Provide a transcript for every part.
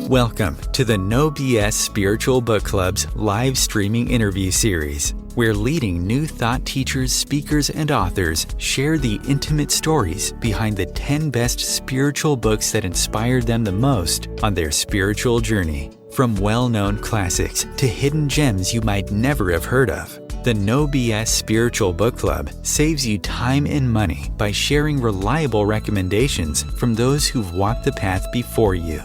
Welcome to the No BS Spiritual Book Club's live streaming interview series, where leading New Thought teachers, speakers, and authors share the intimate stories behind the 10 best spiritual books that inspired them the most on their spiritual journey. From well-known classics to hidden gems you might never have heard of, the No BS Spiritual Book Club saves you time and money by sharing reliable recommendations from those who've walked the path before you.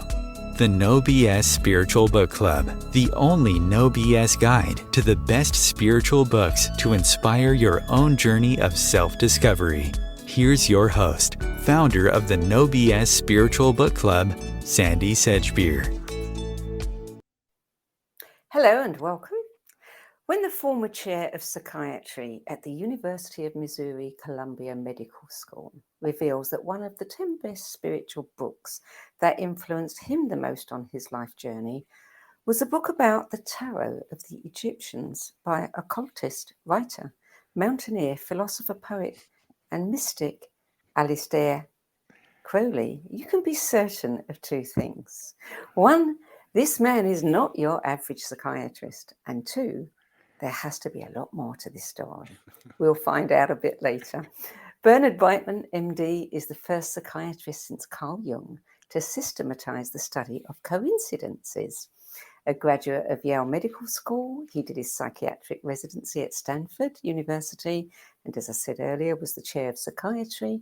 The No BS Spiritual Book Club, the only no BS guide to the best spiritual books to inspire your own journey of self-discovery. Here's your host, founder of the No BS Spiritual Book Club, Sandie Sedgbeer. Hello and welcome. When the former chair of psychiatry at the University of Missouri Columbia Medical School reveals that one of the 10 best spiritual books that influenced him the most on his life journey was a book about the tarot of the Egyptians by occultist, writer, mountaineer, philosopher, poet, and mystic Aleister Crowley, you can be certain of two things. One, this man is not your average psychiatrist. And two, there has to be a lot more to this story. We'll find out a bit later. Bernard Beitman, MD, is the first psychiatrist since Carl Jung to systematize the study of coincidences. A graduate of Yale Medical School, he did his psychiatric residency at Stanford University, and as I said earlier, was the chair of psychiatry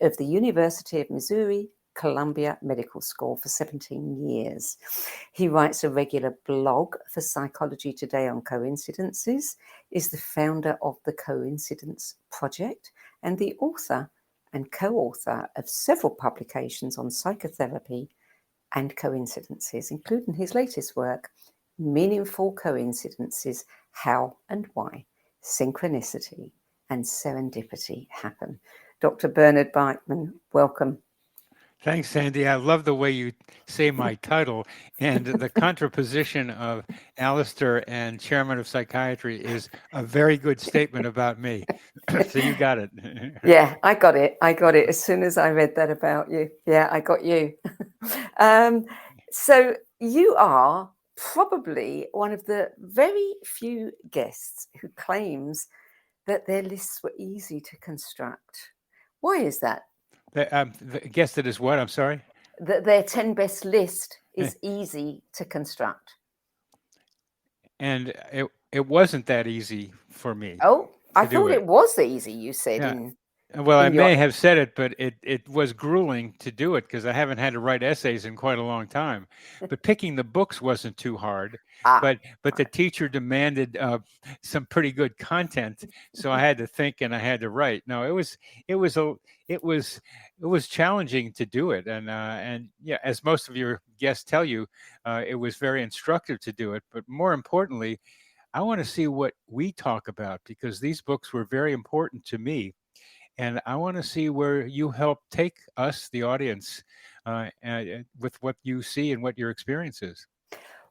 of the University of Missouri Columbia Medical School for 17 years. He writes a regular blog for Psychology Today on coincidences, is the founder of the Coincidence Project, and the author and co-author of several publications on psychotherapy and coincidences, including his latest work, Meaningful Coincidences, How and Why Synchronicity and Serendipity Happen. Dr. Bernard Beitman, welcome. Thanks, Sandie. I love the way you say my title, and the contraposition of Aleister and chairman of psychiatry is a very good statement about me. So you got it. Yeah, I got it. As soon as I read that about you. Yeah, I got you. So you are probably one of the very few guests who claims that their lists were easy to construct. Why is that? The guess that is what? I'm sorry? Their 10 best list is easy to construct. And it wasn't that easy for me. Oh, I thought it was easy, you said. Yeah. Well, I may have said it, but it was grueling to do it because I haven't had to write essays in quite a long time. But picking the books wasn't too hard. But the teacher demanded some pretty good content, so I had to think and I had to write. No, it was challenging to do it, and yeah, as most of your guests tell you, it was very instructive to do it. But more importantly, I want to see what we talk about because these books were very important to me. And I want to see where you help take us, the audience, with what you see and what your experience is.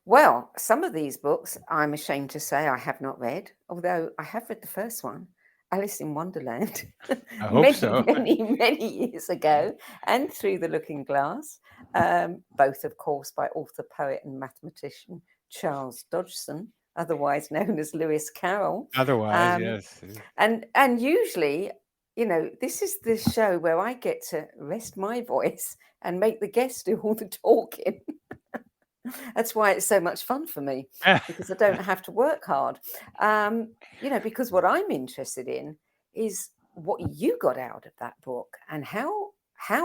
Well, some of these books, I'm ashamed to say I have not read, although I have read the first one, Alice in Wonderland, I hope so. many years ago, and Through the Looking Glass, both, of course, by author, poet, and mathematician Charles Dodgson, otherwise known as Lewis Carroll. Yes. And usually, you know, this is the show where I get to rest my voice and make the guests do all the talking. That's why it's so much fun for me, because I don't have to work hard. You know, because what I'm interested in is what you got out of that book and how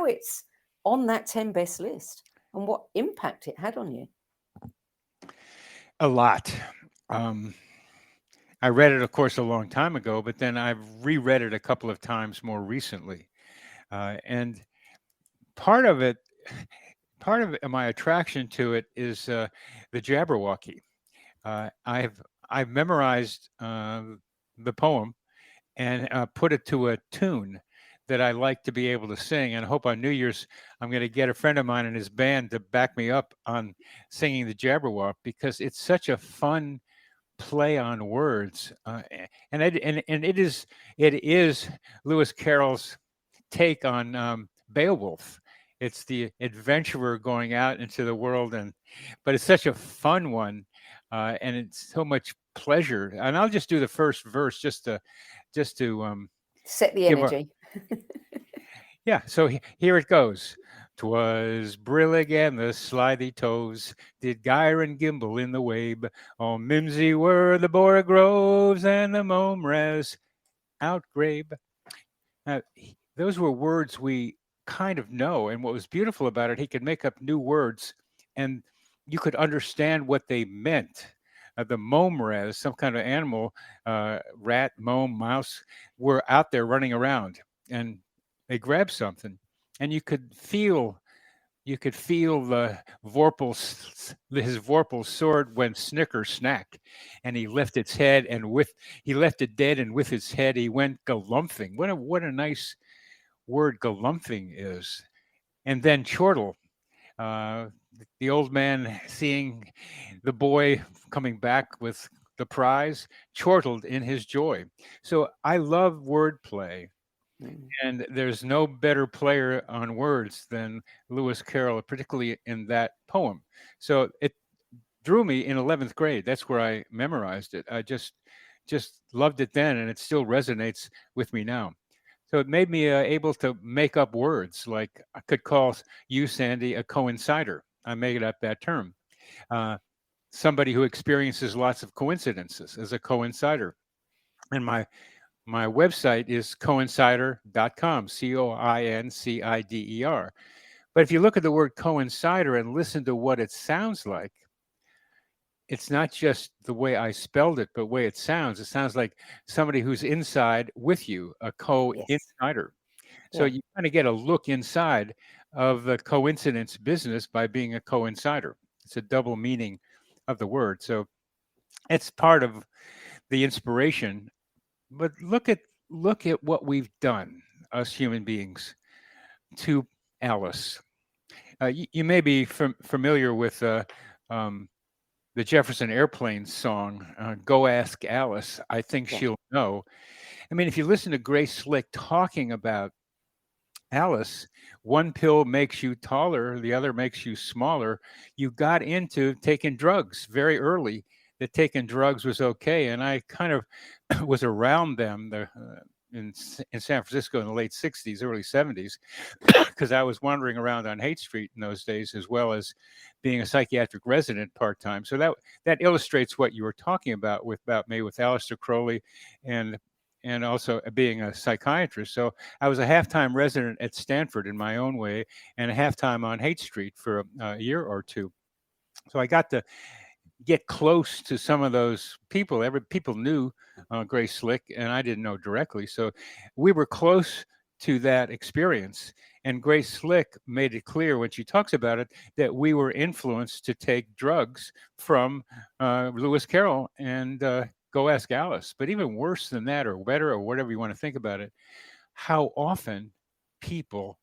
it's on that 10 best list and what impact it had on you. A lot. I read it, of course, a long time ago, but then I've reread it a couple of times more recently. And part of my attraction to it is the Jabberwocky. I've memorized the poem and put it to a tune that I like to be able to sing. And I hope on New Year's I'm going to get a friend of mine and his band to back me up on singing the Jabberwock because it's such a fun play on words, and it is Lewis Carroll's take on Beowulf, It's the adventurer going out into the world, but it's such a fun one, and it's so much pleasure. And I'll just do the first verse just to set the energy. Yeah, so here it goes. 'Twas brillig and the slithy toves did gyre and gimble in the wabe. On mimsy were the borogroves and the momres outgrabe. Now, those were words we kind of know, and what was beautiful about it, he could make up new words, and you could understand what they meant. The momres, some kind of animal, rat, mome, mouse, were out there running around, and they grabbed something, and you could feel the his vorpal sword went snicker snack, and he left its head, and he left it dead, and with his head he went galumphing. What a nice word galumphing is. And then chortle, the old man seeing the boy coming back with the prize, chortled in his joy. So I love wordplay. And there's no better player on words than Lewis Carroll, particularly in that poem. So it drew me in 11th grade. That's where I memorized it. I just loved it then, and it still resonates with me now. So it made me able to make up words. Like I could call you, Sandie, a coincider. I made up that term. Somebody who experiences lots of coincidences as a coincider. And my website is coincider.com, COINCIDER. But if you look at the word coincider and listen to what it sounds like, it's not just the way I spelled it, but the way it sounds. It sounds like somebody who's inside with you, a coincider. So you kind of get a look inside of the coincidence business by being a coincider. It's a double meaning of the word. So it's part of the inspiration. But look at what we've done, us human beings, to Alice. You may be familiar with the Jefferson Airplane song, "Go Ask Alice." I think she'll know. I mean, if you listen to Grace Slick talking about Alice, one pill makes you taller, the other makes you smaller. You got into taking drugs very early. That taking drugs was okay, and I kind of was around them in San Francisco in the late 60s, early 70s, because I was wandering around on Haight Street in those days, as well as being a psychiatric resident part-time. So that illustrates what you were talking about with Aleister Crowley and also being a psychiatrist. So I was a half-time resident at Stanford in my own way, and a half-time on Haight Street for a year or two. So I got to get close to some of those people. People knew Grace Slick, and I didn't know directly. So we were close to that experience. And Grace Slick made it clear when she talks about it that we were influenced to take drugs from Lewis Carroll and Go Ask Alice. But even worse than that, or better, or whatever you want to think about it, how often people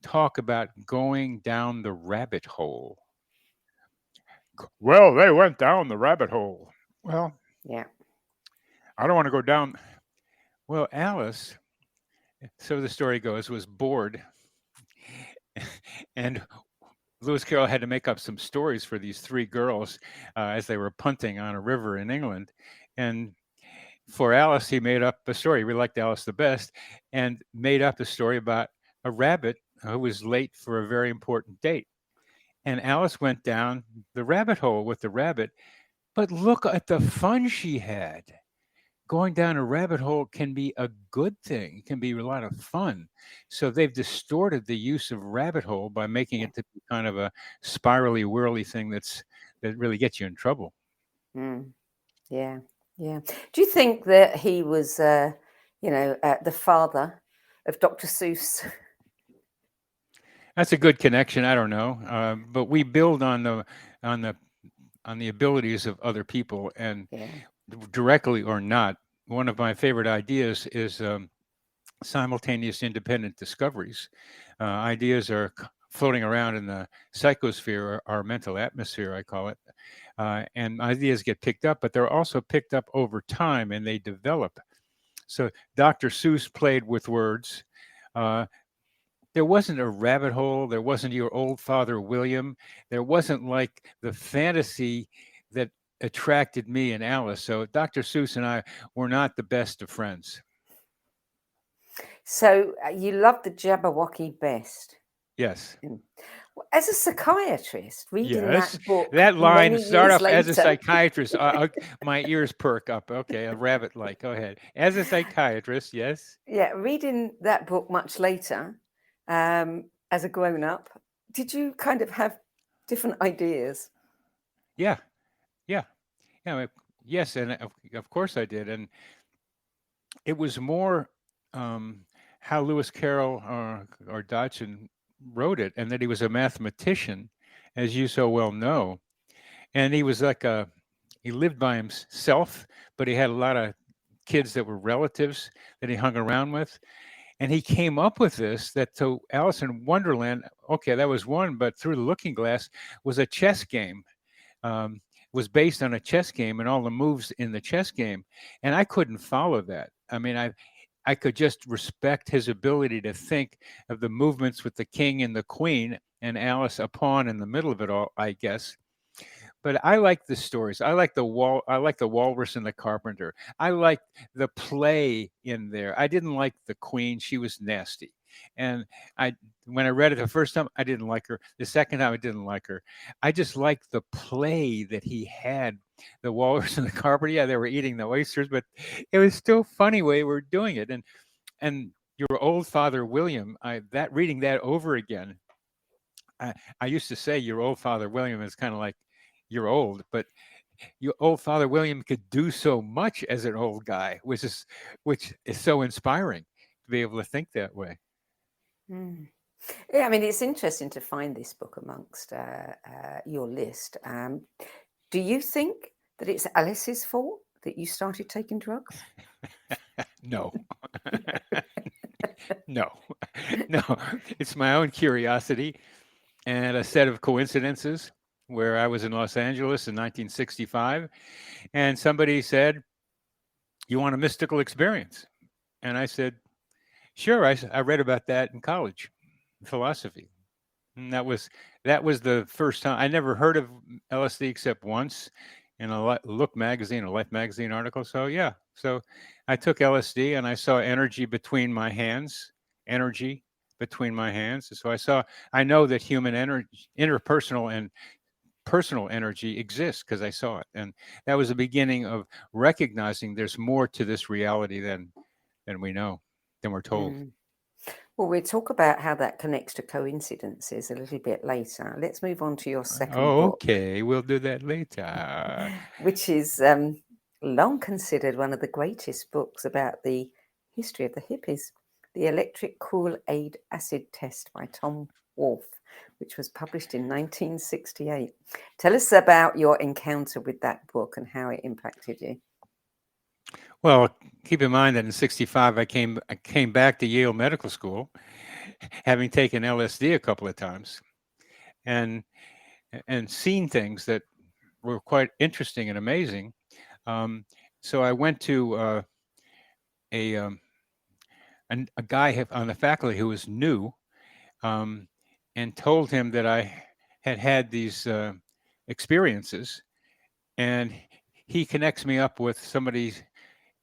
talk about going down the rabbit hole. Well, they went down the rabbit hole. Well, yeah, I don't want to go down. Well, Alice, so the story goes, was bored. And Lewis Carroll had to make up some stories for these three girls as they were punting on a river in England. And for Alice, he made up a story. We liked Alice the best, and made up a story about a rabbit who was late for a very important date. And Alice went down the rabbit hole with the rabbit. But look at the fun she had. Going down a rabbit hole can be a good thing. It can be a lot of fun. So they've distorted the use of rabbit hole by making it to be kind of a spirally, whirly thing that really gets you in trouble. Yeah. Do you think that he was, the father of Dr. Seuss? That's a good connection. I don't know, but we build on the abilities of other people, and directly or not. One of my favorite ideas is simultaneous independent discoveries. Ideas are floating around in the psychosphere, our mental atmosphere, I call it, and ideas get picked up, but they're also picked up over time, and they develop. So Dr. Seuss played with words. there wasn't a rabbit hole. There wasn't your old father, William. There wasn't like the fantasy that attracted me and Alice. So Dr. Seuss and I were not the best of friends. So you loved the Jabberwocky best? Yes. As a psychiatrist, reading that book, that line, many start years off later, as a psychiatrist. My ears perk up. Okay, a rabbit like. Go ahead. As a psychiatrist, yes. Yeah, reading that book much later, as a grown-up, did you kind of have different ideas? Yeah. Yes, and of course I did, and it was more how Lewis Carroll or Dodson wrote it, and that he was a mathematician, as you so well know, and he was like he lived by himself, but he had a lot of kids that were relatives that he hung around with, and he came up with this that so Alice in Wonderland, okay, that was one, but Through the Looking Glass was a chess game. Was based on a chess game and all the moves in the chess game, and I couldn't follow that. I mean, I could just respect his ability to think of the movements with the king and the queen and Alice a pawn in the middle of it all, I guess. But I like the stories. I like the walrus and the carpenter. I like the play in there. I didn't like the queen. She was nasty. And when I read it the first time, I didn't like her. The second time, I didn't like her. I just liked the play that he had. The walrus and the carpenter. Yeah, they were eating the oysters, but it was still funny way we're doing it. And your old father William, reading that over again. I used to say your old father William is kind of like you're old, but your old father William could do so much as an old guy, which is so inspiring to be able to think that way. Yeah, I mean, it's interesting to find this book amongst your list. Do you think that it's Alice's fault that you started taking drugs? No. No. It's my own curiosity and a set of coincidences where I was in Los Angeles in 1965, and somebody said, "You want a mystical experience?" And I said, "Sure." I read about that in college, philosophy. And that was the first time. I never heard of LSD except once in a Life magazine article. So yeah, so I took LSD and I saw energy between my hands. So I know that human energy, interpersonal and personal energy exists because I saw it, and that was the beginning of recognizing there's more to this reality than we know, than we're told. Well, we'll talk about how that connects to coincidences a little bit later. Let's move on to your second book. Okay, we'll do that later. Which is long considered one of the greatest books about the history of the hippies, The Electric Kool-Aid Acid Test by Tom Wolfe, which was published in 1968. Tell us about your encounter with that book and how it impacted you. Well, keep in mind that in 65, I came back to Yale Medical School, having taken LSD a couple of times, and seen things that were quite interesting and amazing. So I went to a guy on the faculty who was new, and told him that I had these experiences, and he connects me up with somebody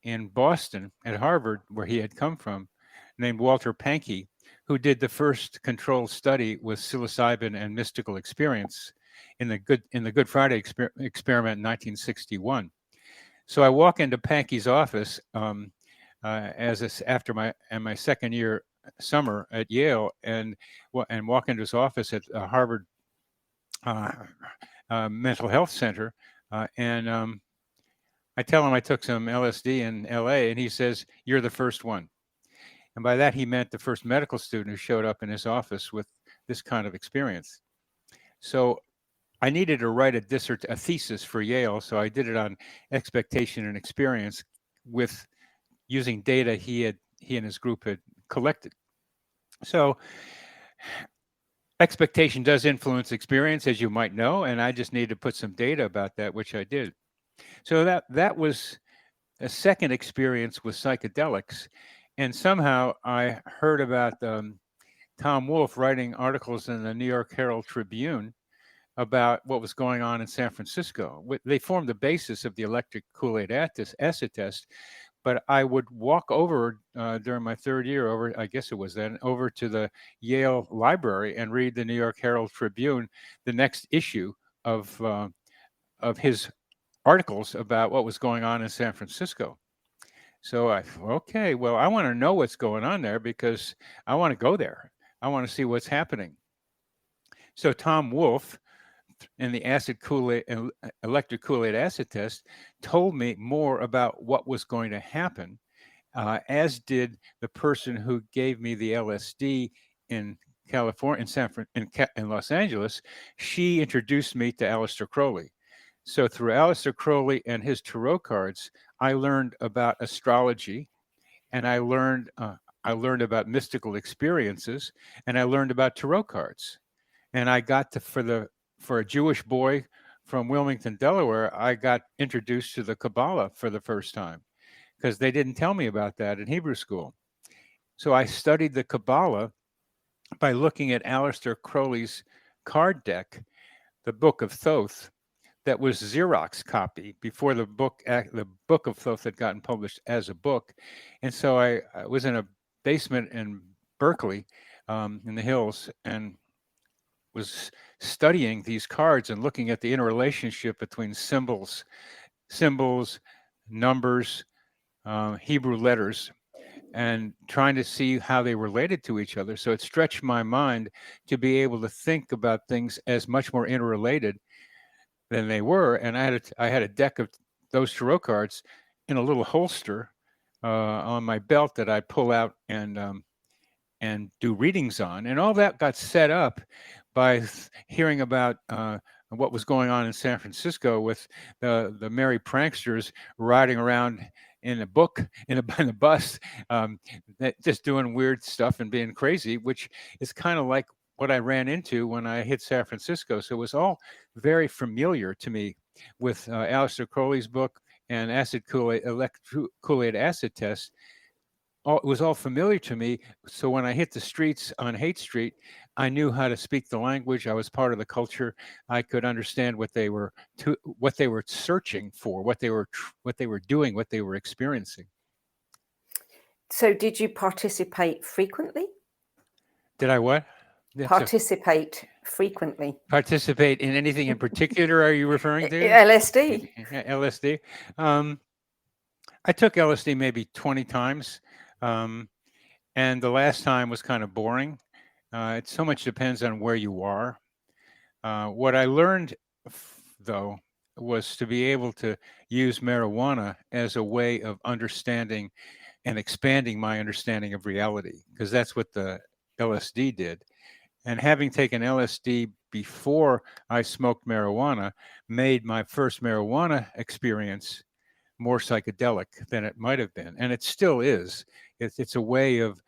in Boston at Harvard, where he had come from, named Walter Pankey, who did the first controlled study with psilocybin and mystical experience in the Good Friday experiment in 1961. So I walk into Pankey's office after my second year summer at Yale, and walk into his office at Harvard Mental Health Center, and I tell him I took some LSD in LA, and he says, "You're the first one." And by that, he meant the first medical student who showed up in his office with this kind of experience. So I needed to write a thesis for Yale. So I did it on expectation and experience with using data he and his group had collected. So expectation does influence experience, as you might know, and I just needed to put some data about that, which I did. So that was a second experience with psychedelics, and somehow I heard about Tom Wolfe writing articles in the New York Herald Tribune about what was going on in San Francisco. They formed the basis of the electric Kool-Aid acid test. But I would walk over during my third year over, I guess it was then, over to the Yale Library and read the New York Herald Tribune, the next issue of his articles about what was going on in San Francisco. So I thought, okay, well, I want to know what's going on there because I want to go there. I want to see what's happening. So Tom Wolfe, in the electric Kool-Aid acid test, told me more about what was going to happen, as did the person who gave me the LSD in California, in Los Angeles. She introduced me to Aleister Crowley. So through Aleister Crowley and his tarot cards, I learned about astrology, and I learned about mystical experiences, and I learned about tarot cards. And I got to, for a Jewish boy from Wilmington, Delaware, I got introduced to the Kabbalah for the first time because they didn't tell me about that in Hebrew school. So I studied the Kabbalah by looking at Aleister Crowley's card deck, the Book of Thoth, that was Xerox copy before the Book of Thoth had gotten published as a book. And so I was in a basement in Berkeley, in the hills, and was studying these cards and looking at the interrelationship between symbols, numbers, Hebrew letters, and trying to see how they related to each other. So it stretched my mind to be able to think about things as much more interrelated than they were. And I had a deck of those tarot cards in a little holster on my belt that I pull out and do readings on. And all that got set up by hearing about what was going on in San Francisco with the merry pranksters riding around in a bus, just doing weird stuff and being crazy, which is kind of like what I ran into when I hit San Francisco. So it was all very familiar to me with Aleister Crowley's book and Kool-Aid acid test. It was all familiar to me. So when I hit the streets on Haight Street, I knew how to speak the language. I was part of the culture. I could understand what they were searching for, what they were doing, what they were experiencing. So did you participate frequently? Did I what? Participate frequently. Participate in anything in particular? Are you referring to LSD? LSD. I took LSD maybe 20 times. And the last time was kind of boring. It so much depends on where you are. What I learned, though, was to be able to use marijuana as a way of understanding and expanding my understanding of reality, because that's what the LSD did. And having taken LSD before I smoked marijuana made my first marijuana experience more psychedelic than it might have been. And it still is. It's a way of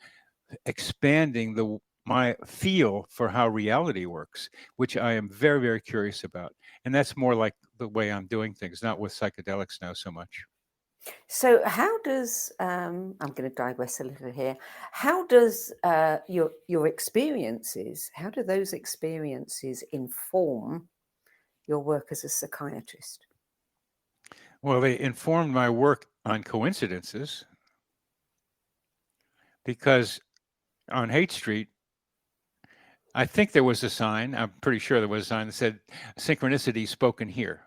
expanding my feel for how reality works, which I am very, very curious about. And that's more like the way I'm doing things, not with psychedelics now so much. So how does, I'm going to digress a little here, how does your experiences, how do those experiences inform your work as a psychiatrist? Well, they informed my work on coincidences, because on Haight Street, I think there was a sign, I'm pretty sure there was a sign that said synchronicity spoken here.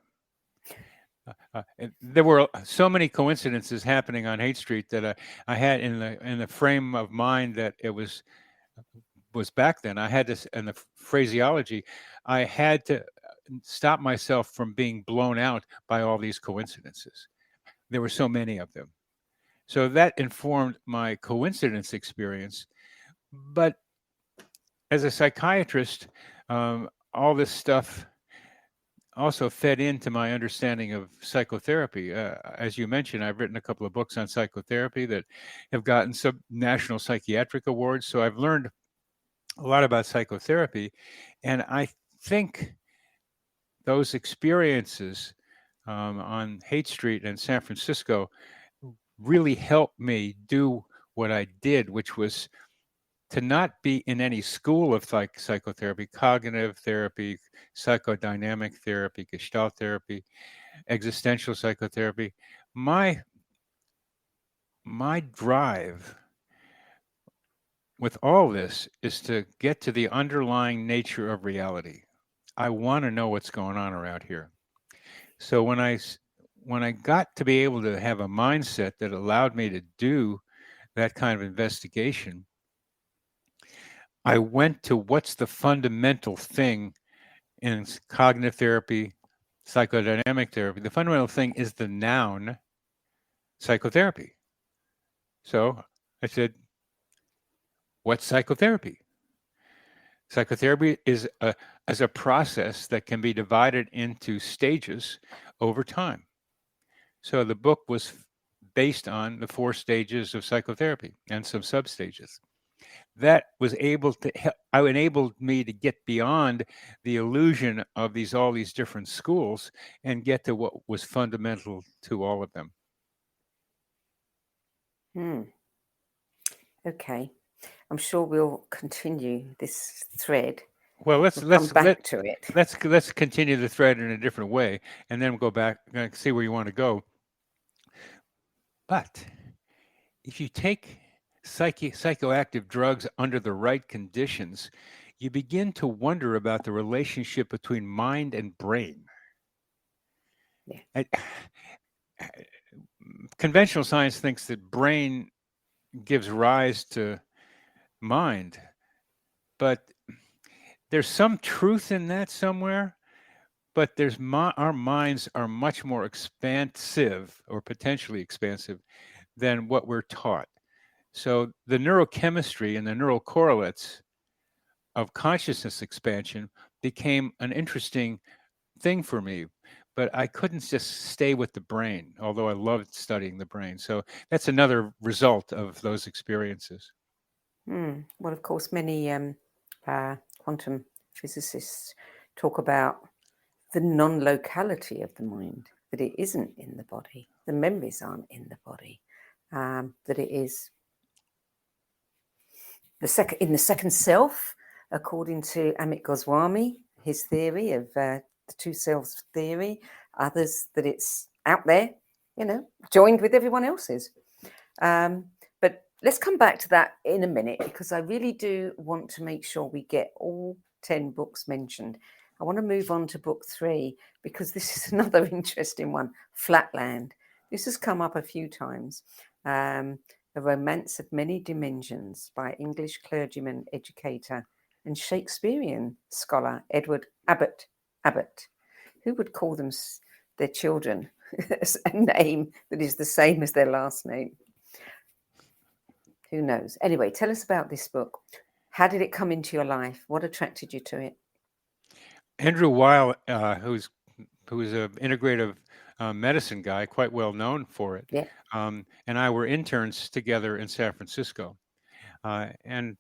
There were so many coincidences happening on Haight Street that I had in the frame of mind that it was back then. I had this, in the phraseology, I had to stop myself from being blown out by all these coincidences. There were so many of them. So that informed my coincidence experience. But as a psychiatrist, all this stuff also fed into my understanding of psychotherapy. As you mentioned, I've written a couple of books on psychotherapy that have gotten some national psychiatric awards. So I've learned a lot about psychotherapy. And I think those experiences on Haight Street in San Francisco really helped me do what I did, which was to not be in any school of psychotherapy, cognitive therapy, psychodynamic therapy, Gestalt therapy, existential psychotherapy. My drive with all this is to get to the underlying nature of reality. I want to know what's going on around here. So when I got to be able to have a mindset that allowed me to do that kind of investigation, I went to what's the fundamental thing in cognitive therapy, psychodynamic therapy. The fundamental thing is the noun psychotherapy. So I said, what's psychotherapy? Psychotherapy is a process that can be divided into stages over time. So the book was based on the 4 stages of psychotherapy and some substages. That was enabled me to get beyond the illusion of all these different schools and get to what was fundamental to all of them. Okay. I'm sure we'll continue this thread. Well, let's come back to it. Let's continue the thread in a different way, and then we'll go back and see where you want to go. But if you take psychoactive drugs under the right conditions, you begin to wonder about the relationship between mind and brain. Yeah. Conventional science thinks that brain gives rise to mind, but there's some truth in that somewhere. But our minds are much more expansive or potentially expansive than what we're taught. So the neurochemistry and the neural correlates of consciousness expansion became an interesting thing for me. But I couldn't just stay with the brain, although I loved studying the brain. So that's another result of those experiences. Well, of course, many quantum physicists talk about the non-locality of the mind, that it isn't in the body, the memories aren't in the body, that it is in the second self, according to Amit Goswami, his theory of the 2 selves theory, others that it's out there, joined with everyone else's. But let's come back to that in a minute, because I really do want to make sure we get all 10 books mentioned. I want to move on to book 3, because this is another interesting one, Flatland. This has come up a few times. A Romance of Many Dimensions by English clergyman, educator, and Shakespearean scholar Edward Abbott. Who would call their children a name that is the same as their last name? Who knows? Anyway, tell us about this book. How did it come into your life? What attracted you to it? Andrew Weil, who's an integrative medicine guy, quite well known for it, yeah. And I were interns together in San Francisco, and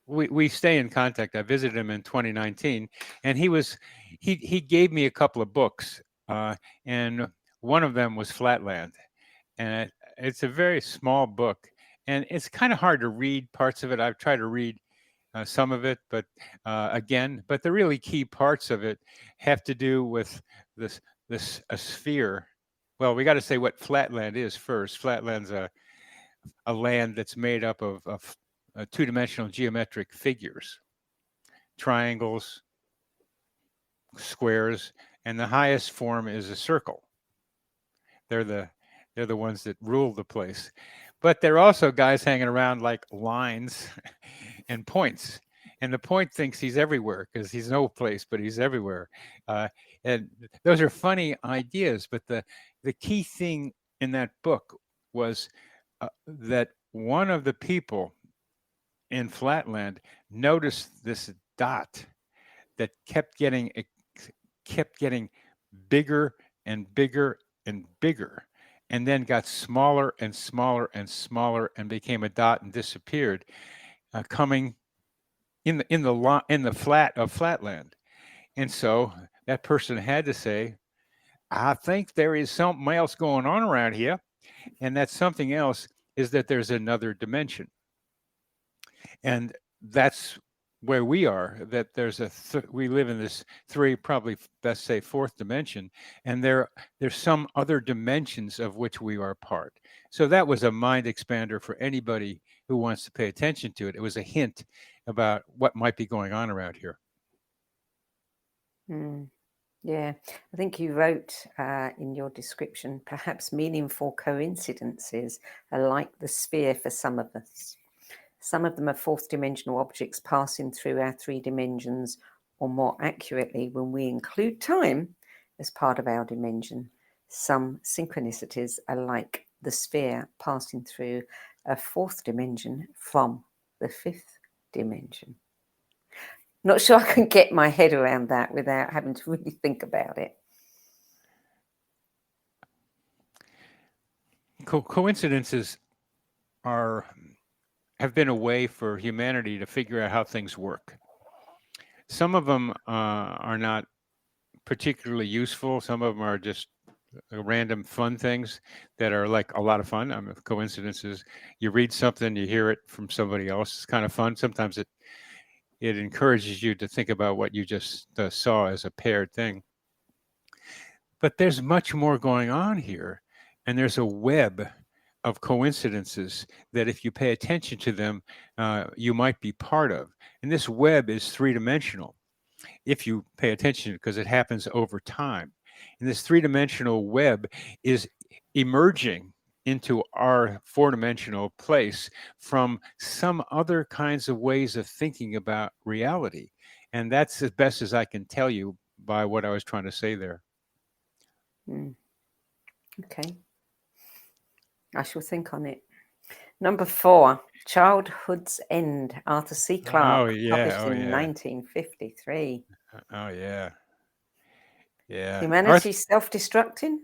we stay in contact. I visited him in 2019, and he gave me a couple of books, and one of them was Flatland, and it's a very small book, and it's kind of hard to read parts of it. I've tried to read some of it, but the really key parts of it have to do with a sphere. Well, we got to say what Flatland is first. Flatland's a land that's made up of 2-dimensional geometric figures, triangles, squares, and the highest form is a circle. They're the ones that rule the place. But there are also guys hanging around like lines and points. And the point thinks he's everywhere because he's no place, but he's everywhere. And those are funny ideas. But the key thing in that book was that one of the people in Flatland noticed this dot that kept getting bigger and bigger and bigger, and then got smaller and smaller and smaller and became a dot and disappeared, coming in the flat of Flatland. And so that person had to say, I think there is something else going on around here. And that something else is that there's another dimension. And that's where we are, that there's we live in this probably best say fourth dimension, and there's some other dimensions of which we are part. So that was a mind expander for anybody who wants to pay attention to it. It was a hint about what might be going on around here. Yeah, I think you wrote in your description, perhaps meaningful coincidences are like the sphere for some of us. Some of them are fourth dimensional objects passing through our three dimensions, or more accurately, when we include time as part of our dimension. Some synchronicities are like the sphere passing through a fourth dimension from the fifth dimension. Not sure I can get my head around that without having to really think about it. Coincidences have been a way for humanity to figure out how things work. Some of them are not particularly useful. Some of them are just random fun things that are like a lot of fun. Coincidences. You read something, you hear it from somebody else. It's kind of fun. Sometimes it encourages you to think about what you just saw as a paired thing. But there's much more going on here, and there's a web of coincidences that if you pay attention to them, you might be part of. And this web is three-dimensional if you pay attention, because it happens over time. And this three-dimensional web is emerging into our four-dimensional place from some other kinds of ways of thinking about reality. And that's as best as I can tell you by what I was trying to say there. Okay. I shall think on it. Number 4, Childhood's End, Arthur C. Clarke, published in 1953. Oh, yeah. Yeah. Humanity self-destructing?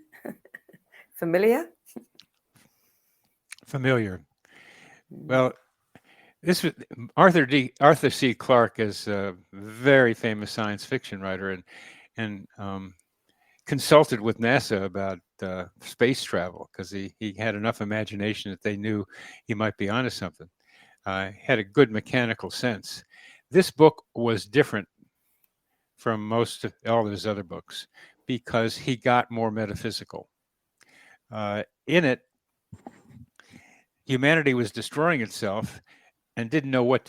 Familiar? Familiar. Well, this was Arthur C. Clarke is a very famous science fiction writer and consulted with NASA about space travel because he had enough imagination that they knew he might be onto something. Had a good mechanical sense. This book was different from all of his other books because he got more metaphysical. In it, humanity was destroying itself and didn't know where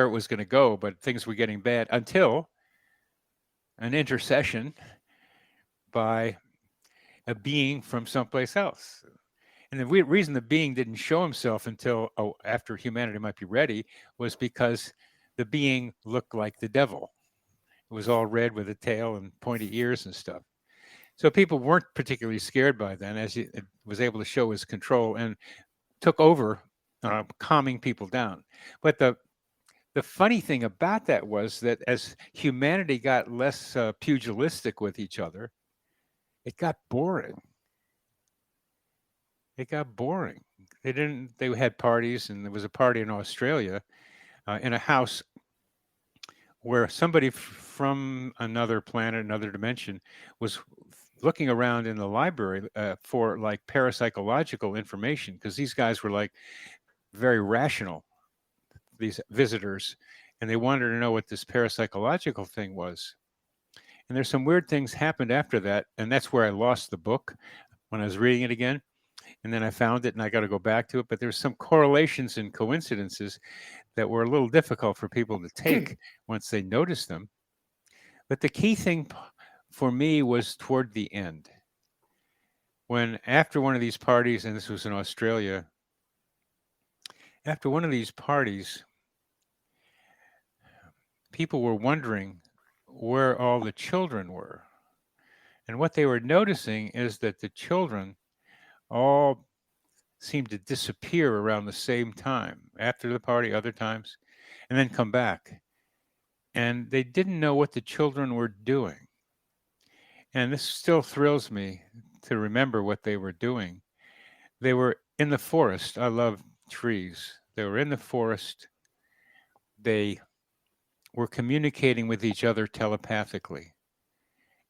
it was going to go, but things were getting bad until an intercession by a being from someplace else. And the reason the being didn't show himself until after humanity might be ready was because the being looked like the devil. It was all red with a tail and pointy ears and stuff. So people weren't particularly scared by then, as he was able to show his control and took over, calming people down. But the funny thing about that was that as humanity got less pugilistic with each other, it got boring. They had parties, and there was a party in Australia in a house where somebody from another planet, another dimension, was looking around in the library for like parapsychological information, because these guys were like very rational, these visitors, and they wanted to know what this parapsychological thing was. And there's some weird things happened after that, and that's where I lost the book when I was reading it again. And then I found it, and I got to go back to it. But there's some correlations and coincidences that were a little difficult for people to take once they noticed them. But the key thing for me was toward the end, when after one of these parties, and this was in Australia, after one of these parties, people were wondering where all the children were. And what they were noticing is that the children all seemed to disappear around the same time, after the party, other times, and then come back. And they didn't know what the children were doing. And this still thrills me to remember what they were doing. They were in the forest. I love trees. They were in the forest. They were communicating with each other telepathically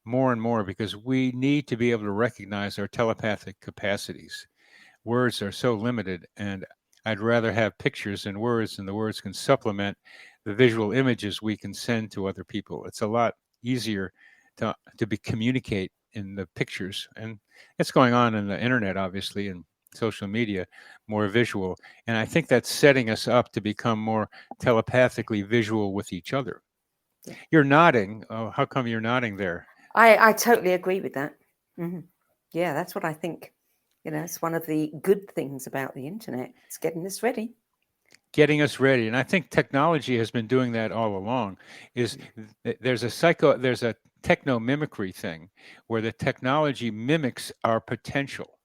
more and more, because we need to be able to recognize our telepathic capacities. Words are so limited, and I'd rather have pictures and words, and the words can supplement the visual images we can send to other people. It's a lot easier to communicate in the pictures, and it's going on in the internet, obviously, and social media, more visual. And I think that's setting us up to become more telepathically visual with each other. Yeah. You're nodding. Oh, how come you're nodding there? I totally agree with that. Mm-hmm. Yeah, that's what I think. It's one of the good things about the internet. It's getting us ready. Getting us ready. And I think technology has been doing that all along. There's a techno mimicry thing where the technology mimics our potential.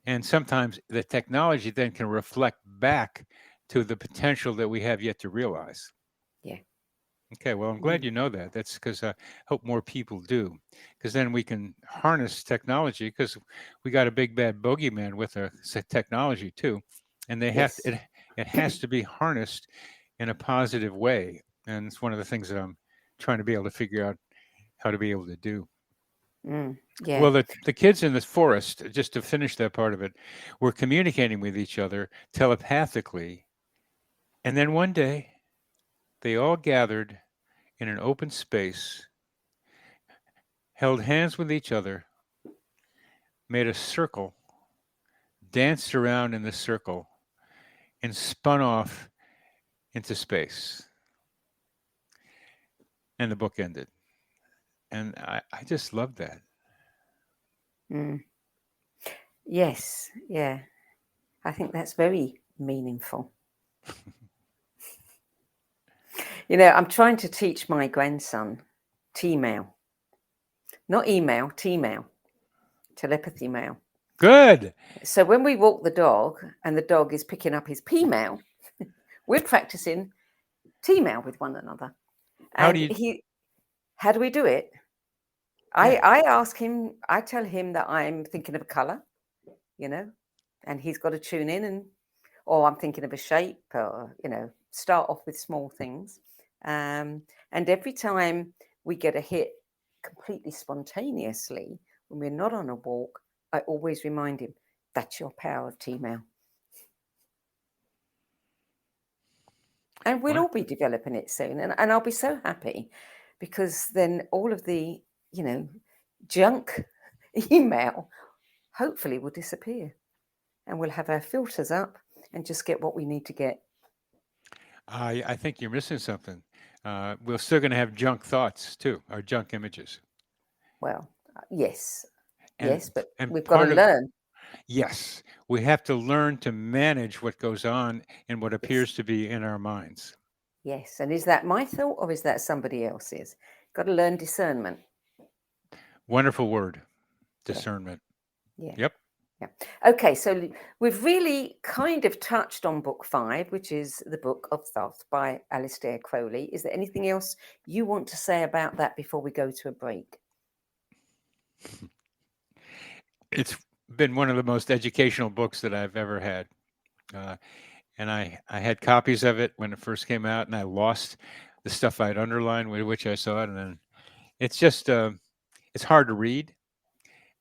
And sometimes the technology then can reflect back to the potential that we have yet to realize. Yeah. Okay, well, I'm glad you know that. That's because I hope more people do, because then we can harness technology, because we got a big bad bogeyman with our technology too, and they have to, it has to be harnessed in a positive way, and it's one of the things that I'm trying to be able to figure out how to be able to do. Yeah. Well, the kids in the forest, just to finish that part of it, were communicating with each other telepathically, and then one day they all gathered in an open space, held hands with each other, made a circle, danced around in the circle, and spun off into space. And the book ended. And I just loved that. Yes, yeah. I think that's very meaningful. I'm trying to teach my grandson T-mail. Not email, T-mail. Telepathy mail. Good. So when we walk the dog and the dog is picking up his P-mail, we're practicing T-mail with one another. And how do we do it? Yeah. I ask him, I tell him that I'm thinking of a color, and he's got to tune in, or I'm thinking of a shape, or, start off with small things. And every time we get a hit completely spontaneously, when we're not on a walk, I always remind him, that's your power of T-mail. And we'll all be developing it soon. And I'll be so happy, because then all of the, junk email hopefully will disappear, and we'll have our filters up and just get what we need to get. I think you're missing something. We're still going to have junk thoughts too, or junk images. Well, yes. But we've got to learn. Yes, we have to learn to manage what goes on in what appears to be in our minds. Yes, and is that my thought, or is that somebody else's? Got to learn discernment. Wonderful word, discernment. Yeah. Yep. Yeah. Okay, so we've really kind of touched on book 5, which is the Book of Thoth by Aleister Crowley. Is there anything else you want to say about that before we go to a break? It's been one of the most educational books that I've ever had. And I had copies of it when it first came out, and I lost the stuff I'd underlined with which I saw it. And then it's just, it's hard to read.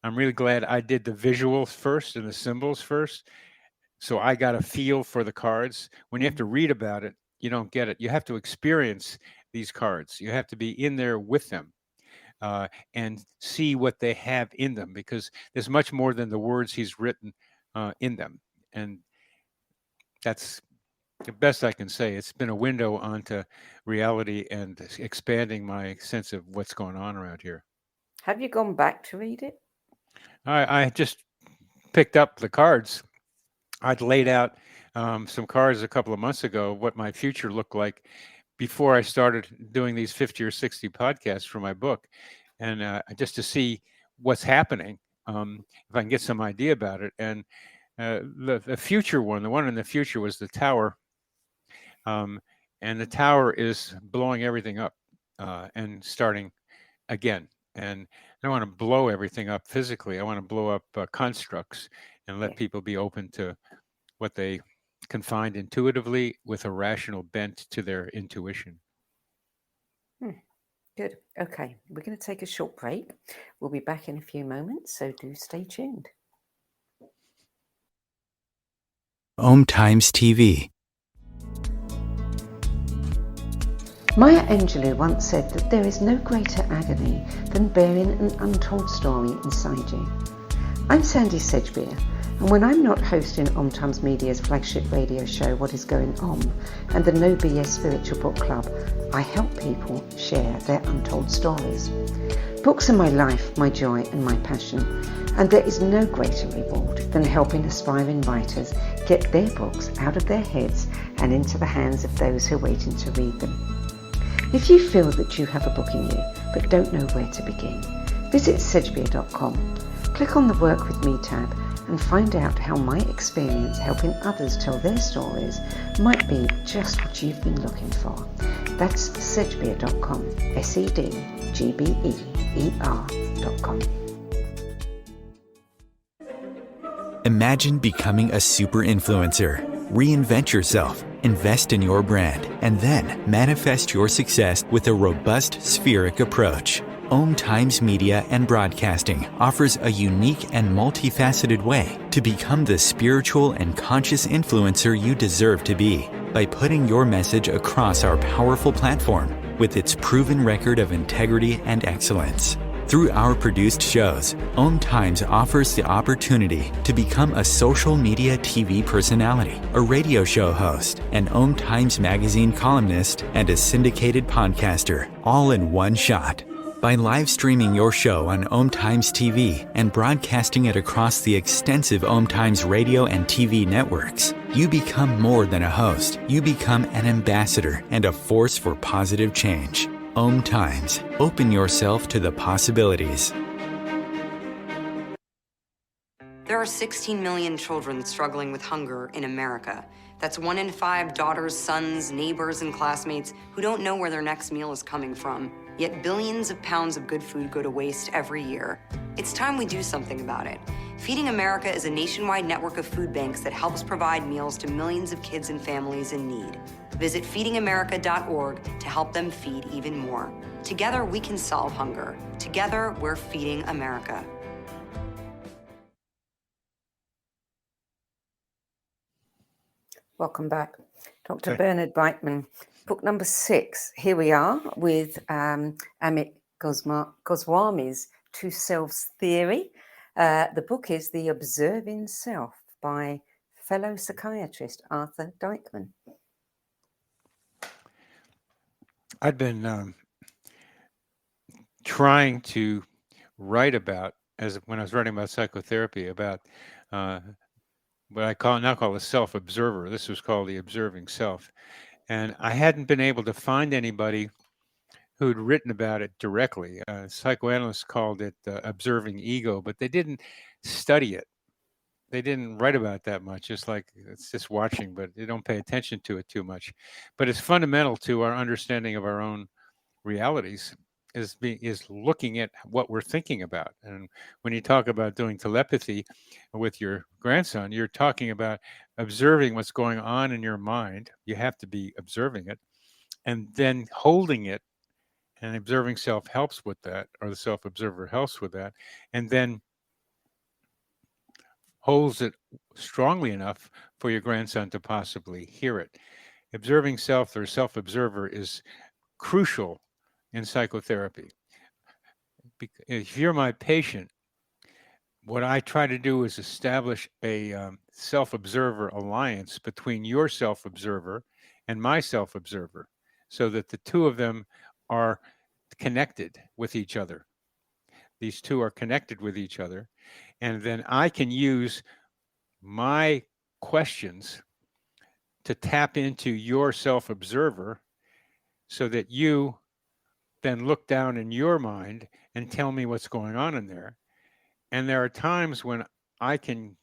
I'm really glad I did the visuals first and the symbols first. So I got a feel for the cards. When you have to read about it, you don't get it. You have to experience these cards. You have to be in there with them and see what they have in them, because there's much more than the words he's written in them. And that's the best I can say. It's been a window onto reality and expanding my sense of what's going on around here. Have you gone back to read it? I just picked up the cards. I'd laid out some cards a couple of months ago, what my future looked like before I started doing these 50 or 60 podcasts for my book. And just to see what's happening, if I can get some idea about it. And the future one, the one in the future was the tower. And the tower is blowing everything up and starting again. And I don't want to blow everything up physically. I want to blow up constructs and let people be open to what they can find intuitively with a rational bent to their intuition. Good. Okay, we're going to take a short break. We'll be back in a few moments, so do stay tuned. OMTimes TV. Maya Angelou once said that there is no greater agony than bearing an untold story inside you. I'm Sandie Sedgbeer, and when I'm not hosting OMTimes Media's flagship radio show What Is Going On and the No BS Spiritual Book Club, I help people share their untold stories. Books are my life, my joy and my passion, and there is no greater reward than helping aspiring writers get their books out of their heads and into the hands of those who are waiting to read them. If you feel that you have a book in you but don't know where to begin, visit Sedgbeer.com, click on the Work With Me tab and find out how my experience helping others tell their stories might be just what you've been looking for. That's Sedgbeer.com, SEDGBEER.com. Imagine becoming a super influencer. Reinvent yourself, invest in your brand, and then manifest your success with a robust spheric approach. OMTimes Media and Broadcasting offers a unique and multifaceted way to become the spiritual and conscious influencer you deserve to be by putting your message across our powerful platform with its proven record of integrity and excellence. Through our produced shows, OMTimes offers the opportunity to become a social media TV personality, a radio show host, an OMTimes magazine columnist, and a syndicated podcaster, all in one shot. By live streaming your show on OMTimes TV and broadcasting it across the extensive OMTimes radio and TV networks, you become more than a host. You become an ambassador and a force for positive change. OMTimes. Open yourself to the possibilities. There are 16 million children struggling with hunger in America. That's 1 in 5 daughters, sons, neighbors, and classmates who don't know where their next meal is coming from. Yet billions of pounds of good food go to waste every year. It's time we do something about it. Feeding America is a nationwide network of food banks that helps provide meals to millions of kids and families in need. Visit feedingamerica.org to help them feed even more. Together, we can solve hunger. Together, we're feeding America. Welcome back. Dr. Bernard Beitman, book number 6. Here we are with Amit Goswami's Two Selves Theory. The book is The Observing Self by fellow psychiatrist Aleister Crowley. I'd been trying to write about, when I was writing about psychotherapy, about what I now call a self-observer. This was called the observing self. And I hadn't been able to find anybody who'd written about it directly. Psychoanalysts called it observing ego, but they didn't study it. They didn't write about it that much. It's like, it's just watching, but they don't pay attention to it too much. But it's fundamental to our understanding of our own realities, is looking at what we're thinking about. And when you talk about doing telepathy with your grandson, you're talking about observing what's going on in your mind. You have to be observing it and then holding it. And observing self helps with that, or the self-observer helps with that, and then holds it strongly enough for your grandson to possibly hear it. Observing self or self-observer is crucial in psychotherapy. If you're my patient, what I try to do is establish a self-observer alliance between your self-observer and my self-observer, so that the two of them are connected with each other. These two are connected with each other, and then I can use my questions to tap into your self-observer, so that you then look down in your mind and tell me what's going on in there. And there are times when I can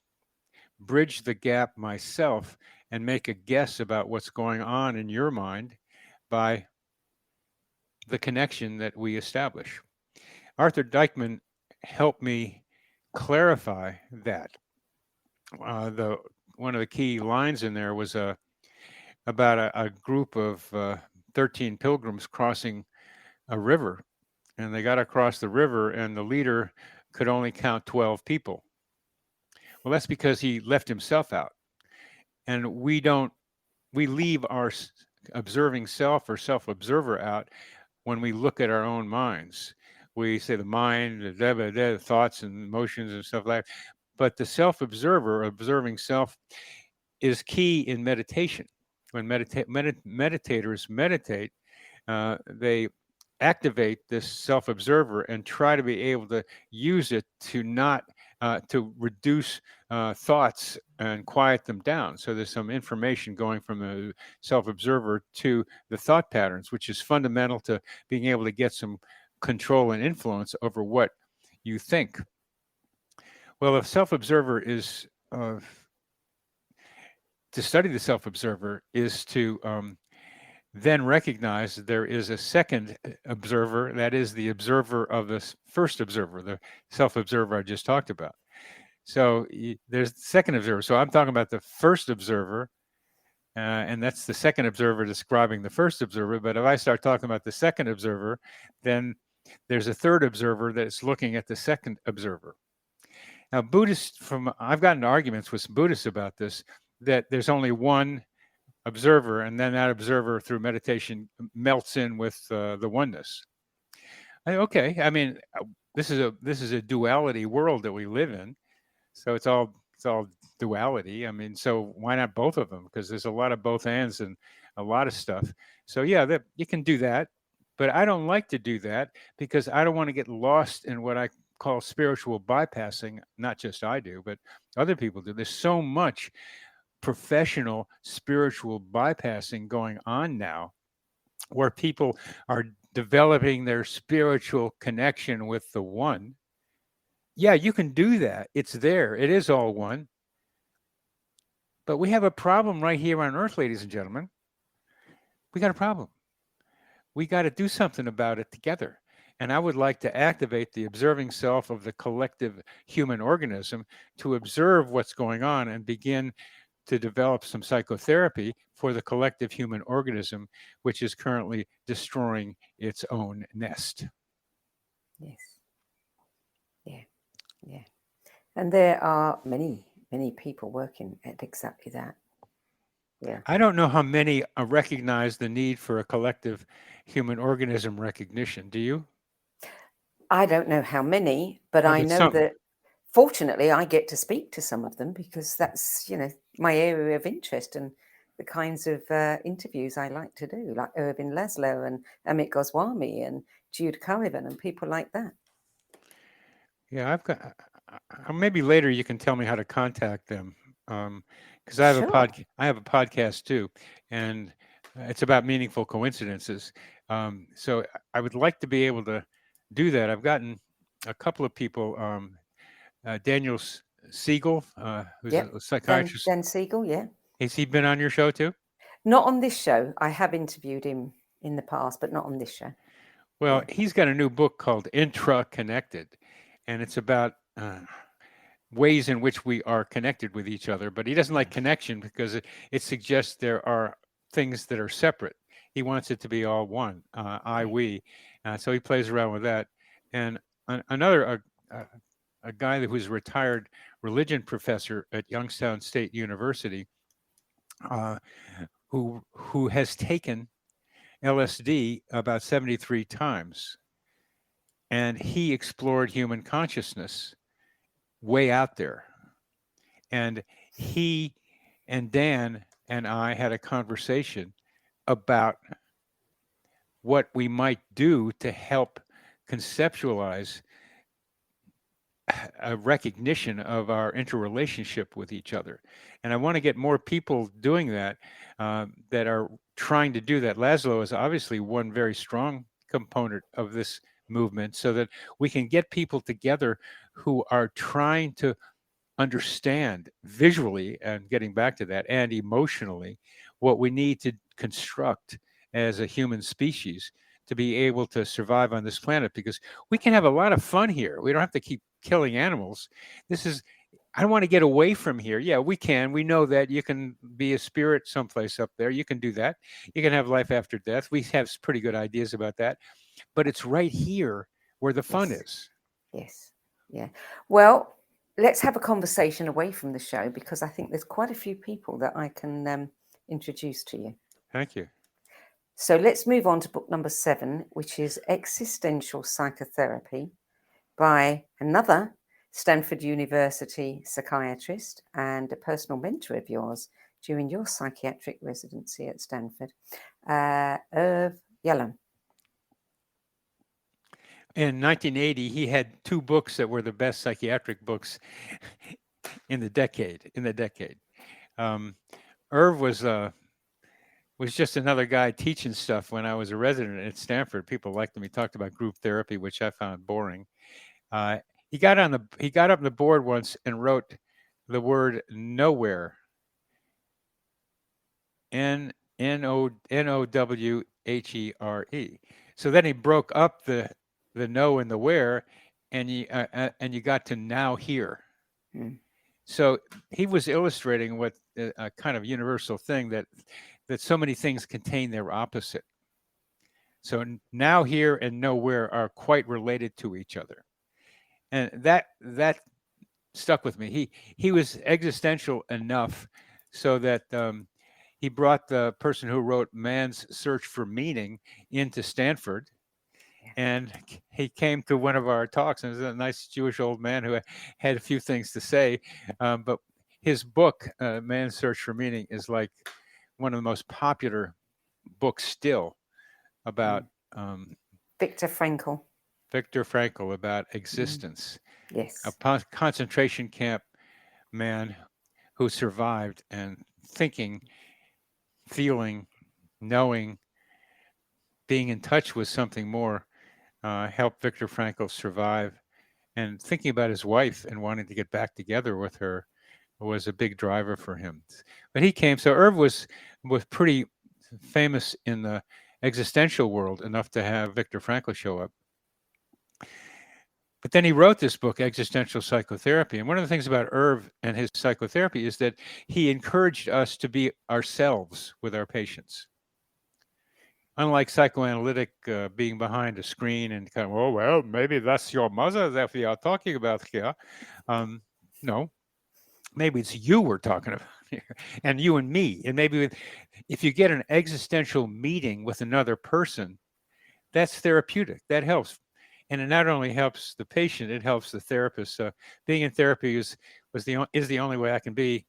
bridge the gap myself and make a guess about what's going on in your mind by the connection that we establish. Aleister Crowley helped me clarify that. One of the key lines in there was about a group of 13 pilgrims crossing a river, and they got across the river, and the leader could only count 12 people. Well, that's because he left himself out. and we leave our observing self or self-observer out when we look at our own minds. We say the mind, the thoughts and emotions and stuff like that. But the self-observer, observing self, is key in meditation. When meditators meditate, they activate this self-observer and try to be able to use it to not to reduce thoughts and quiet them down. So there's some information going from the self-observer to the thought patterns, which is fundamental to being able to get some control and influence over what you think. Well, a self-observer is to study the self-observer is to then recognize that there is a second observer, that is the observer of the first observer, the self-observer I just talked about. So there's the second observer. So I'm talking about the first observer, and that's the second observer describing the first observer. But if I start talking about the second observer, then there's a third observer that's looking at the second observer. Now, I've gotten arguments with Buddhists about this, that there's only one observer, and then that observer through meditation melts in with the oneness. Okay, I mean, this is a duality world that we live in, so it's all duality. I mean, so why not both of them? Because there's a lot of both ends and a lot of stuff. So yeah, you can do that, but I don't like to do that because I don't want to get lost in what I call spiritual bypassing. Not just I do, but other people do. There's so much professional spiritual bypassing going on now, where people are developing their spiritual connection with the one. Yeah, you can do that. It's there. It is all one. But we have a problem right here on Earth, ladies and gentlemen. We got a problem. We got to do something about it together. And I would like to activate the observing self of the collective human organism to observe what's going on and begin to develop some psychotherapy for the collective human organism, which is currently destroying its own nest. Yes. Yeah. And there are many people working at exactly that. Yeah. I don't know how many recognize the need for a collective human organism recognition. Do you? I don't know how many, but I know that fortunately I get to speak to some of them because that's, my area of interest and the kinds of interviews I like to do, like Ervin Laszlo and Amit Goswami and Jude Coevan and people like that. Yeah, I've got. Maybe later you can tell me how to contact them, because I have I have a podcast too, and it's about meaningful coincidences. So I would like to be able to do that. I've gotten a couple of people. Daniel Siegel, who's a psychiatrist. Dan Siegel, yeah. Has he been on your show too? Not on this show. I have interviewed him in the past, but not on this show. Well, he's got a new book called Intra-Connected, and it's about ways in which we are connected with each other. But he doesn't like connection because it suggests there are things that are separate. He wants it to be all one, we. So he plays around with that. And another a guy who's a retired religion professor at Youngstown State University, who has taken LSD about 73 times, and he explored human consciousness way out there. And he and Dan and I had a conversation about what we might do to help conceptualize a recognition of our interrelationship with each other. And I want to get more people doing that, that are trying to do that. Laszlo is obviously one very strong component of this movement, so that we can get people together who are trying to understand visually, and getting back to that, and emotionally, what we need to construct as a human species to be able to survive on this planet, because we can have a lot of fun here. We don't have to keep killing animals. I don't want to get away from here. Yeah, we can. We know that you can be a spirit someplace up there. You can do that. You can have life after death. We have pretty good ideas about that. But it's right here where the fun is. Yes. Yeah. Well, let's have a conversation away from the show, because I think there's quite a few people that I can introduce to you. Thank you. So let's move on to book number 7, which is Existential Psychotherapy, by another Stanford University psychiatrist and a personal mentor of yours during your psychiatric residency at Stanford, Irv Yalom. In 1980, he had 2 books that were the best psychiatric books in the decade. Irv was just another guy teaching stuff when I was a resident at Stanford. People liked him. He talked about group therapy, which I found boring. He got up on the board once and wrote the word nowhere. Nowhere. So then he broke up the no and the where, and you got to now here. So he was illustrating what a kind of universal thing that so many things contain their opposite. So now here and nowhere are quite related to each other, and that stuck with me. He was existential enough so that he brought the person who wrote Man's Search for Meaning into Stanford. And he came to one of our talks, and he was a nice Jewish old man who had a few things to say. But his book, Man's Search for Meaning, is like one of the most popular books still about Viktor Frankl. About existence. Yes. A concentration camp man who survived, and thinking, feeling, knowing, being in touch with something more helped Viktor Frankl survive. And thinking about his wife and wanting to get back together with her was a big driver for him. But he came. So Irv was pretty famous in the existential world, enough to have Viktor Frankl show up. But then he wrote this book, Existential Psychotherapy. And one of the things about Irv and his psychotherapy is that he encouraged us to be ourselves with our patients. Unlike psychoanalytic being behind a screen and kind of, oh, well, maybe that's your mother that we are talking about here. No, maybe it's you we're talking about here, and you and me. And maybe if you get an existential meeting with another person, that's therapeutic. That helps. And it not only helps the patient, it helps the therapist. Being in therapy is the only way I can be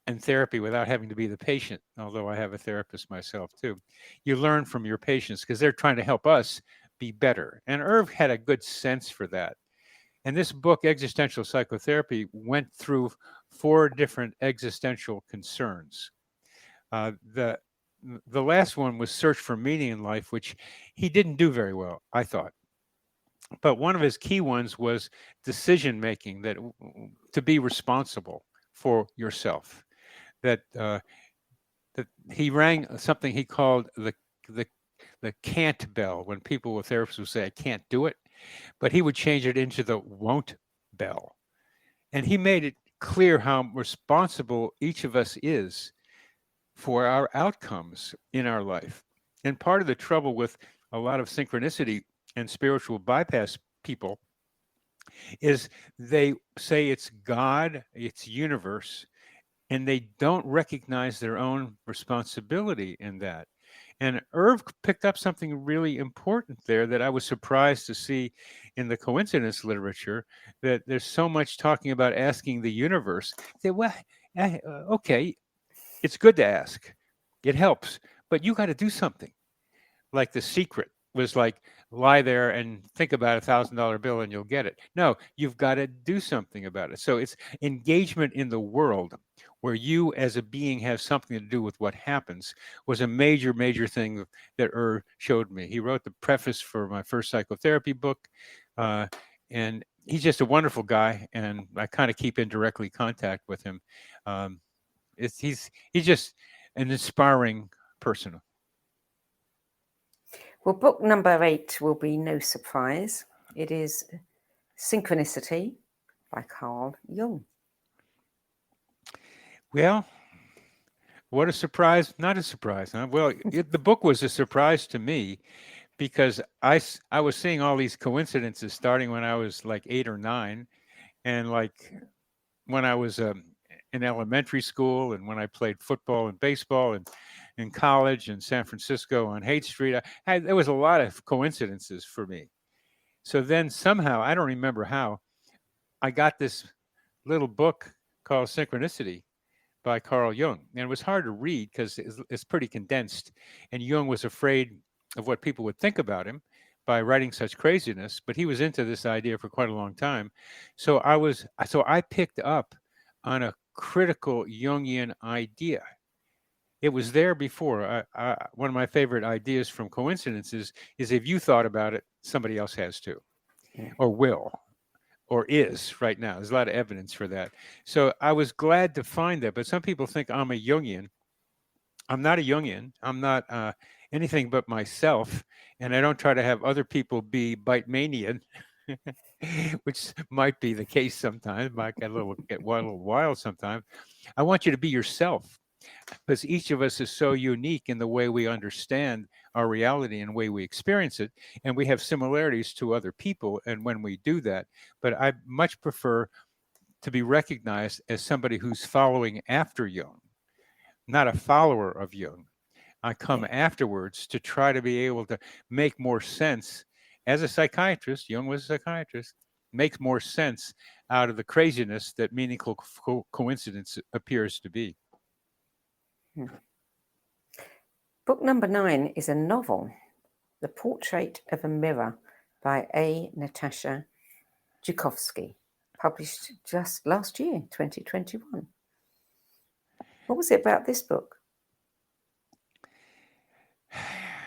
in therapy without having to be the patient, although I have a therapist myself too. You learn from your patients because they're trying to help us be better. And Irv had a good sense for that. And this book, Existential Psychotherapy, went through 4 different existential concerns. The last one was Search for Meaning in Life, which he didn't do very well, I thought. But one of his key ones was decision making, that to be responsible for yourself. That he rang something he called the can't bell, when people with therapists would say, I can't do it, but he would change it into the won't bell. And he made it clear how responsible each of us is for our outcomes in our life. And part of the trouble with a lot of synchronicity and spiritual bypass people is they say it's God, it's universe, and they don't recognize their own responsibility in that. And Irv picked up something really important there that I was surprised to see in the coincidence literature, that there's so much talking about asking the universe. Say, well, okay, it's good to ask. It helps, but you got to do something. Like The Secret was like, lie there and think about $1,000 bill and you'll get it. No, you've got to do something about it. So it's engagement in the world, where you as a being have something to do with what happens, was a major, major thing that Irv showed me. He wrote the preface for my first psychotherapy book, and he's just a wonderful guy, and I kind of keep in directly contact with him. He's just an inspiring person. Well, book number 8 will be no surprise. It is Synchronicity by Carl Jung. Well, what a surprise. Not a surprise, huh? Well, the book was a surprise to me because I was seeing all these coincidences starting when I was like 8 or 9. And like when I was in elementary school, and when I played football and baseball, and in college in San Francisco on Haight Street. There was a lot of coincidences for me. So then somehow, I don't remember how, I got this little book called Synchronicity by Carl Jung. And it was hard to read because it's pretty condensed. And Jung was afraid of what people would think about him by writing such craziness, but he was into this idea for quite a long time. So I picked up on a critical Jungian idea. It was there before. One of my favorite ideas from coincidences is if you thought about it, somebody else has too, or will, or is right now. There's a lot of evidence for that. So I was glad to find that. But some people think I'm a Jungian. I'm not a Jungian. I'm not anything but myself. And I don't try to have other people be Beitmanian, which might be the case sometimes. Might get a little wild sometimes. I want you to be yourself, because each of us is so unique in the way we understand our reality and the way we experience it. And we have similarities to other people. And when we do that, but I much prefer to be recognized as somebody who's following after Jung, not a follower of Jung. I come afterwards to try to be able to make more sense. As a psychiatrist, Jung was a psychiatrist, makes more sense out of the craziness that meaningful coincidence appears to be. Book number 9 is a novel, The Portrait of a Mirror by A. Natasha Zhukovsky, published just last year, 2021. What was it about this book?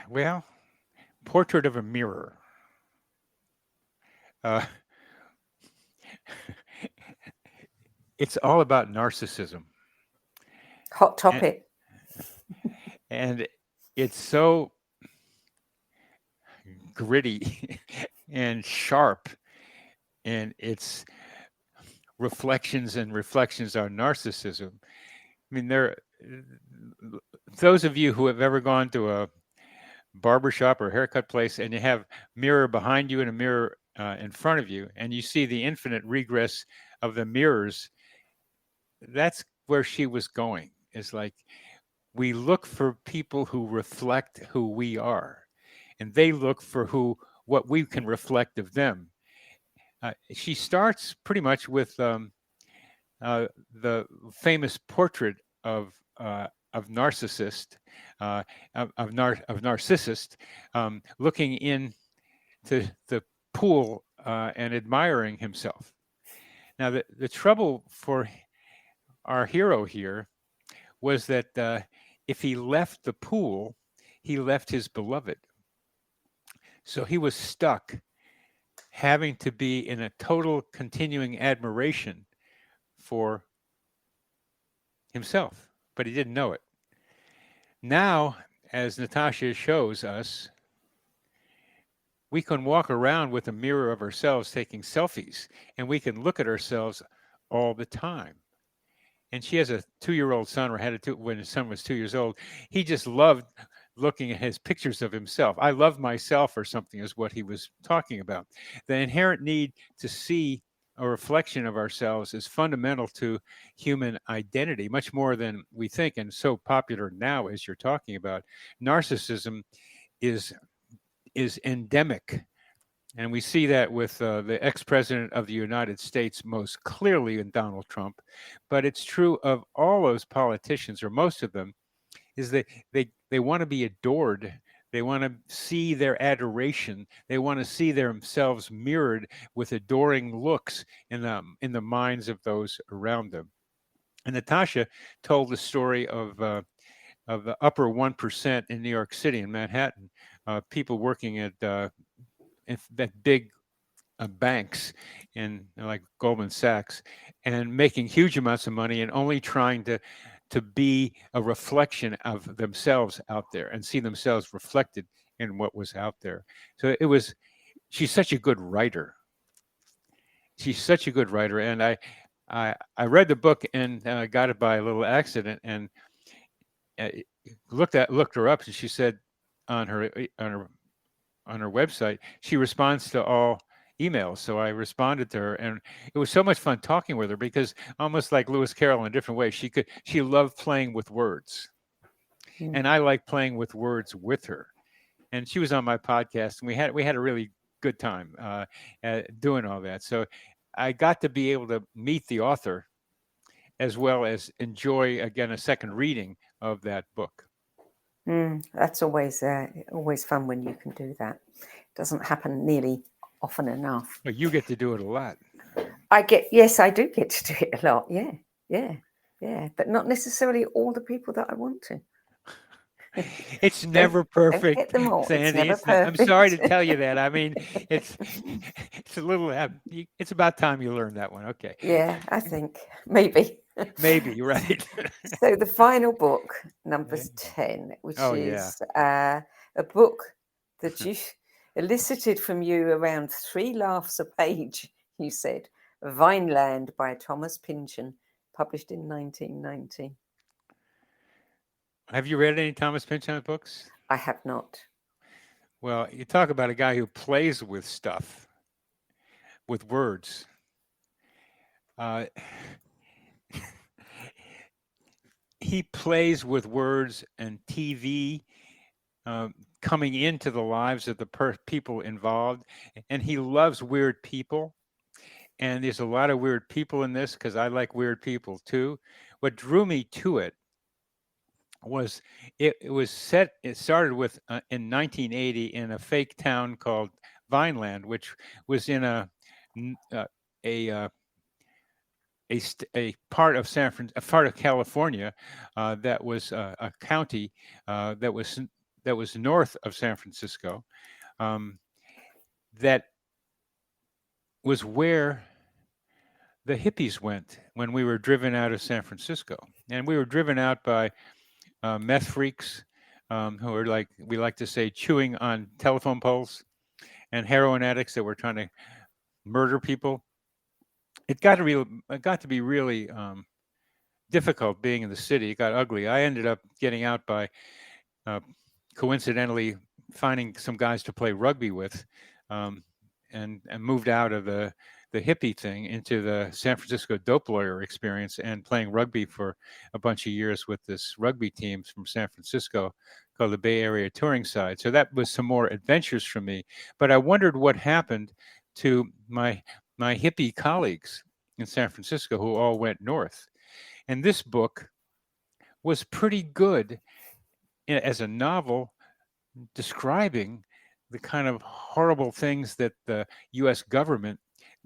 Well, Portrait of a Mirror. It's all about narcissism. Hot topic. And it's so gritty and sharp, and it's reflections on narcissism. I mean, those of you who have ever gone to a barbershop or haircut place and you have a mirror behind you and a mirror in front of you, and you see the infinite regress of the mirrors, that's where she was going. It's like, we look for people who reflect who we are, and they look for what we can reflect of them. She starts pretty much with the famous portrait of Narcissist, looking into the pool and admiring himself. Now, the trouble for our hero here was that if he left the pool, he left his beloved. So he was stuck having to be in a total continuing admiration for himself, but he didn't know it. Now, as Natasha shows us, we can walk around with a mirror of ourselves taking selfies, and we can look at ourselves all the time. And she has a 2-year-old son, or had when his son was 2 years old. He just loved looking at his pictures of himself. I love myself, or something, is what he was talking about. The inherent need to see a reflection of ourselves is fundamental to human identity, much more than we think, and so popular now, as you're talking about. Narcissism is endemic. And we see that with the ex-president of the United States most clearly in Donald Trump. But it's true of all those politicians, or most of them, is that they want to be adored. They want to see their adoration. They want to see themselves mirrored with adoring looks in the minds of those around them. And Natasha told the story of the upper 1% in New York City, in Manhattan, people working at that big banks in like Goldman Sachs, and making huge amounts of money, and only trying to be a reflection of themselves out there and see themselves reflected in what was out there. So she's such a good writer. And I read the book and got it by a little accident, and looked her up, and she said on her website, she responds to all emails. So I responded to her, and it was so much fun talking with her, because almost like Lewis Carroll in a different way, she loved playing with words. And I like playing with words with her. And she was on my podcast, and we had a really good time doing all that. So I got to be able to meet the author, as well as enjoy, again, a second reading of that book. That's always fun when you can do that. It doesn't happen nearly often enough. But you get to do it a lot. Yes, I do get to do it a lot. Yeah. But not necessarily all the people that I want to. It's never perfect, don't get them all. Sandie. It's never I'm sorry to tell you that. I mean, it's a little. It's about time you learned that one. Okay. Yeah, I think maybe. Maybe, right. So the final book, number 10, which is a book that you elicited from you around 3 laughs a page. You said, Vineland by Thomas Pinchon, published in 1990. Have you read any Thomas Pinchon books? I have not. Well, you talk about a guy who plays with stuff, with words. He plays with words and TV coming into the lives of the people involved, and he loves weird people. And there's a lot of weird people in this, because I like weird people too. What drew me to it was it started with in 1980 in a fake town called Vineland, which was in a part of a part of California that was a county that was north of San Francisco, that was where the hippies went when we were driven out of San Francisco. And we were driven out by meth freaks who are, like we like to say, chewing on telephone poles, and heroin addicts that were trying to murder people. It got to be really difficult being in the city. It got ugly. I ended up getting out by coincidentally finding some guys to play rugby with, and moved out of the hippie thing into the San Francisco dope lawyer experience, and playing rugby for a bunch of years with this rugby team from San Francisco called the Bay Area Touring Side. So that was some more adventures for me. But I wondered what happened to my hippie colleagues in San Francisco who all went north. And this book was pretty good as a novel describing the kind of horrible things that the U.S. government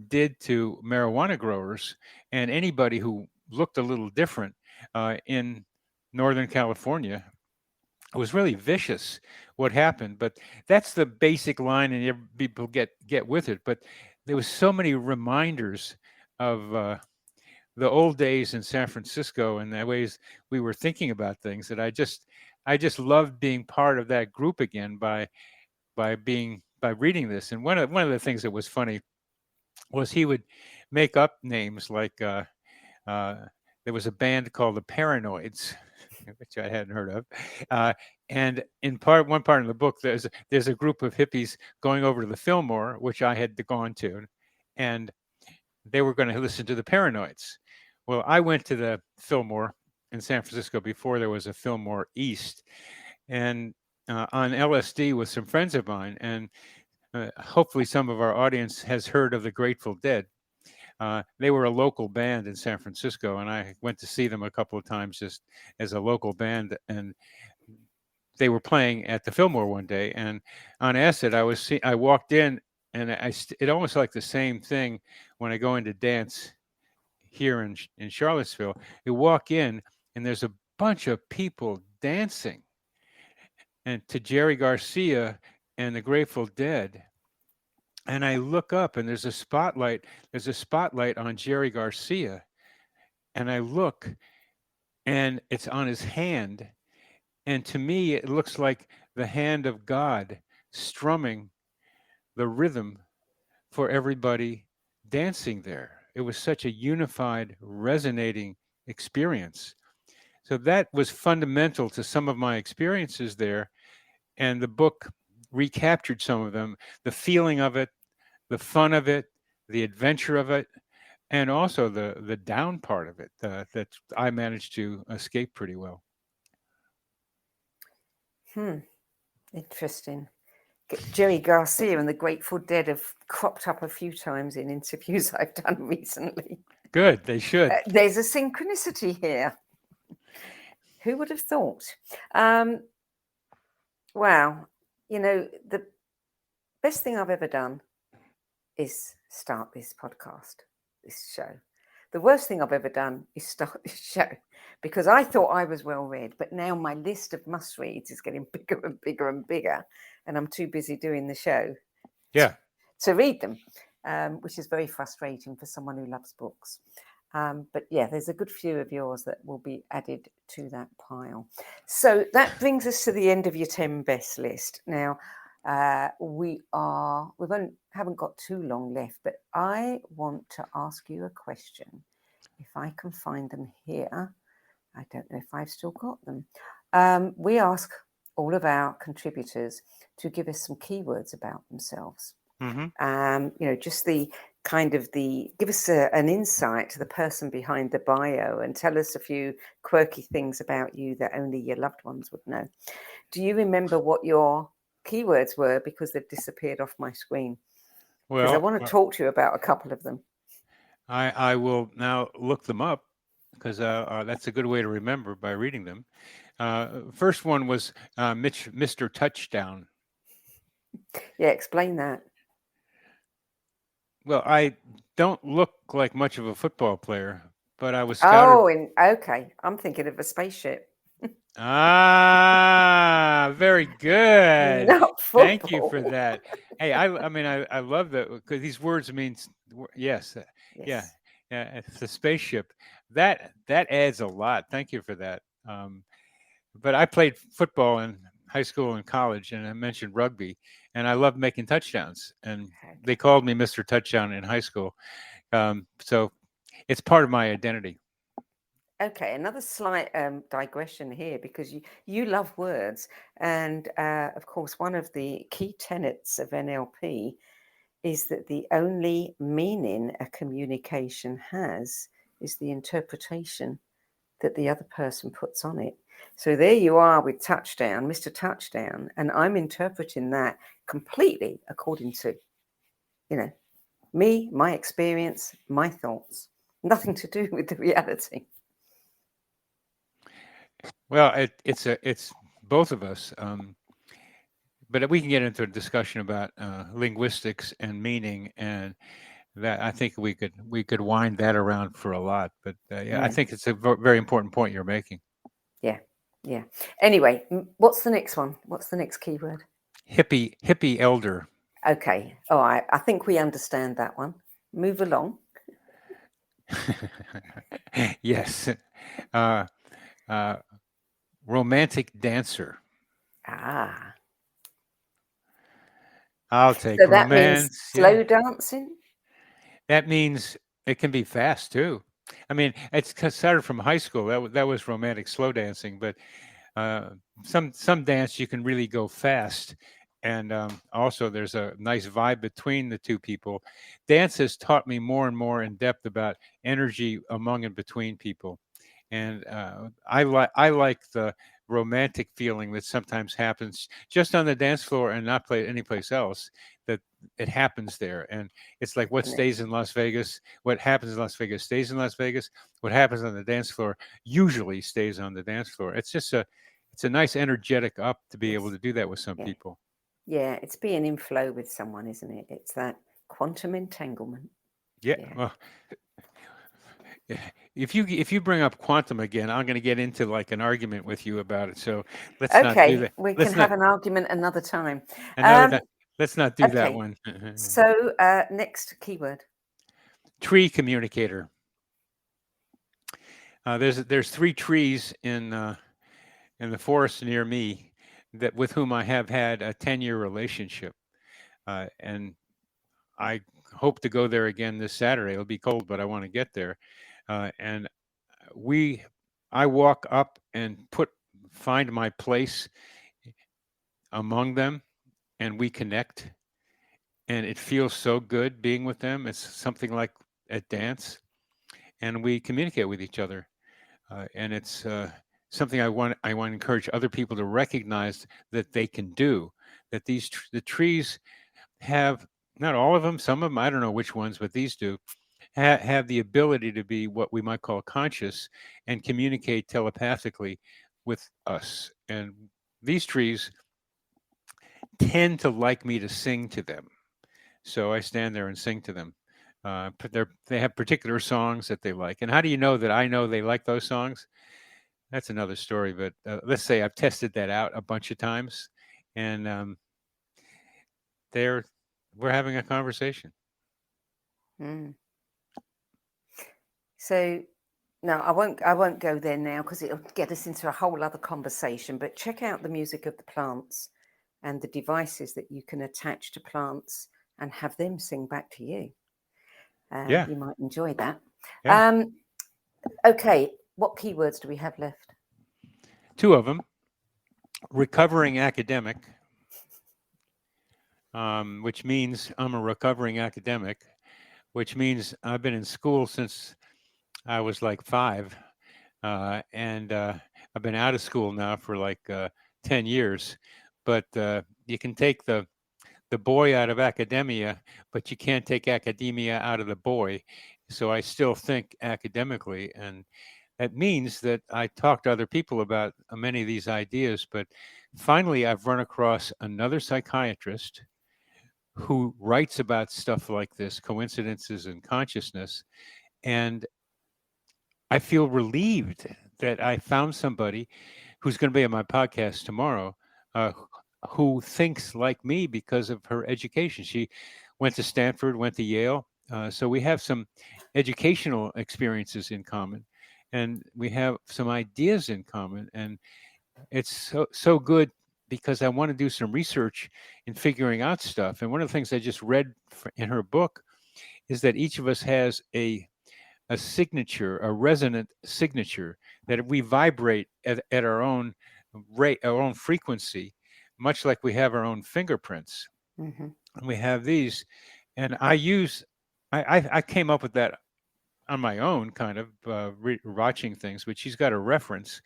did to marijuana growers and anybody who looked a little different in Northern California. It was really vicious what happened, but that's the basic line, and people get with it. But there was so many reminders of the old days in San Francisco and the ways we were thinking about things that I just loved being part of that group again by reading this. And one of the things that was funny was he would make up names like there was a band called the Paranoids, which I hadn't heard of. And in one part of the book, there's a group of hippies going over to the Fillmore, which I had gone to, and they were going to listen to the Paranoids. Well, I went to the Fillmore in San Francisco before there was a Fillmore East, and on LSD with some friends of mine, and hopefully some of our audience has heard of the Grateful Dead. They were a local band in San Francisco, and I went to see them a couple of times just as a local band. And they were playing at the Fillmore one day, and on acid, I walked in, and it almost like the same thing when I go into dance here in Charlottesville. You walk in, and there's a bunch of people dancing, and to Jerry Garcia and the Grateful Dead. And I look up, and there's a spotlight on Jerry Garcia. And I look, and it's on his hand. And to me, it looks like the hand of God strumming the rhythm for everybody dancing there. It was such a unified, resonating experience. So that was fundamental to some of my experiences there. And the book recaptured some of them, the feeling of it, the fun of it, the adventure of it, and also the down part of it that I managed to escape pretty well. Interesting. Jerry Garcia and the Grateful Dead have cropped up a few times in interviews I've done recently. Good, they should. There's a synchronicity here. Who would have thought? Wow. You know, the best thing I've ever done is start this podcast, this show. The worst thing I've ever done is start this show, because I thought I was well read, but now my list of must reads is getting bigger and bigger and bigger, and I'm too busy doing the show to read them, which is very frustrating for someone who loves books. But yeah, there's a good few of yours that will be added to that pile. So that brings us to the end of your 10 best list. Now, we haven't got too long left, but I want to ask you a question. If I can find them here, I don't know if I've still got them. We ask all of our contributors to give us some keywords about themselves. Just give us an insight to the person behind the bio and tell us a few quirky things about you that only your loved ones would know. Do you remember what your keywords were? Because they've disappeared off my screen. Because I want to talk to you about a couple of them. I will now look them up, because that's a good way to remember, by reading them. First one was Mr. Touchdown. Yeah, explain that. Well, I don't look like much of a football player, but I was scouted. Okay. I'm thinking of a spaceship. Very good. Not Thank you for that. Hey, I love that, because these words means yes. Yeah. It's a spaceship. That adds a lot. Thank you for that. But I played football in high school and college, and I mentioned rugby, and I love making touchdowns, and they called me Mr. Touchdown in high school. So it's part of my identity. Okay, another slight digression here, because you love words, and of course one of the key tenets of NLP is that the only meaning a communication has is the interpretation that the other person puts on it. So there you are with touchdown, Mr. Touchdown, and I'm interpreting that completely according to, me, my experience, my thoughts, nothing to do with the reality. Well, it's both of us, but we can get into a discussion about linguistics and meaning, and that I think we could wind that around for a lot. But I think it's a very important point you're making. Yeah. Anyway, what's the next one? What's the next keyword? Hippie elder. Okay. All right. I think we understand that one. Move along. Yes. Romantic dancer. I'll take so that romance. Means slow dancing? That means it can be fast too. I mean, it's started from high school. That was romantic slow dancing, but some dance you can really go fast, and also there's a nice vibe between the two people. Dance has taught me more and more in depth about energy among and between people, and I like the romantic feeling that sometimes happens just on the dance floor and not play anyplace else. That it happens there, and it's like what stays in Las Vegas, what happens in Las Vegas stays in Las Vegas. What happens on the dance floor usually stays on the dance floor. It's just it's a nice energetic up to be able to do that with some people. Yeah, it's being in flow with someone, isn't it? It's that quantum entanglement. Yeah. Well, if you bring up quantum again, I'm going to get into like an argument with you about it. So let's not do that. We can have an argument another time. Let's not do that one. So next keyword. Tree communicator. There's 3 trees in the forest near me with whom I have had a 10-year relationship, and I hope to go there again this Saturday. It'll be cold, but I want to get there, and I walk up and find my place among them, and we connect, and it feels so good being with them. It's something like at dance, and we communicate with each other, and it's something I want to encourage other people to recognize that they can do. That the trees have, not all of them, some of them, I don't know which ones, but these do have the ability to be what we might call conscious and communicate telepathically with us. And these trees tend to like me to sing to them. So I stand there and sing to them. They have particular songs that they like. And how do you know that I know they like those songs? That's another story. But let's say I've tested that out a bunch of times, and we're having a conversation. Mm. So, no, I won't go there now because it'll get us into a whole other conversation. But check out the music of the plants and the devices that you can attach to plants and have them sing back to you. Yeah. You might enjoy that. Yeah. Okay, what keywords do we have left? 2 of them. Recovering academic, which means I'm a recovering academic, which means I've been in school since I was like 5, and I've been out of school now for like 10 years. But you can take the boy out of academia, but you can't take academia out of the boy. So I still think academically, and that means that I talk to other people about many of these ideas. But finally, I've run across another psychiatrist who writes about stuff like this, coincidences and consciousness, and I feel relieved that I found somebody who's going to be on my podcast tomorrow, who thinks like me because of her education. She went to Stanford, went to Yale. So we have some educational experiences in common, and we have some ideas in common. And it's so good because I want to do some research in figuring out stuff. And one of the things I just read in her book is that each of us has a signature, a resonant signature, that if we vibrate at our own rate, our own frequency, much like we have our own fingerprints. Mm-hmm. And we have these, and I came up with that on my own, kind of watching things, but she's got a reference,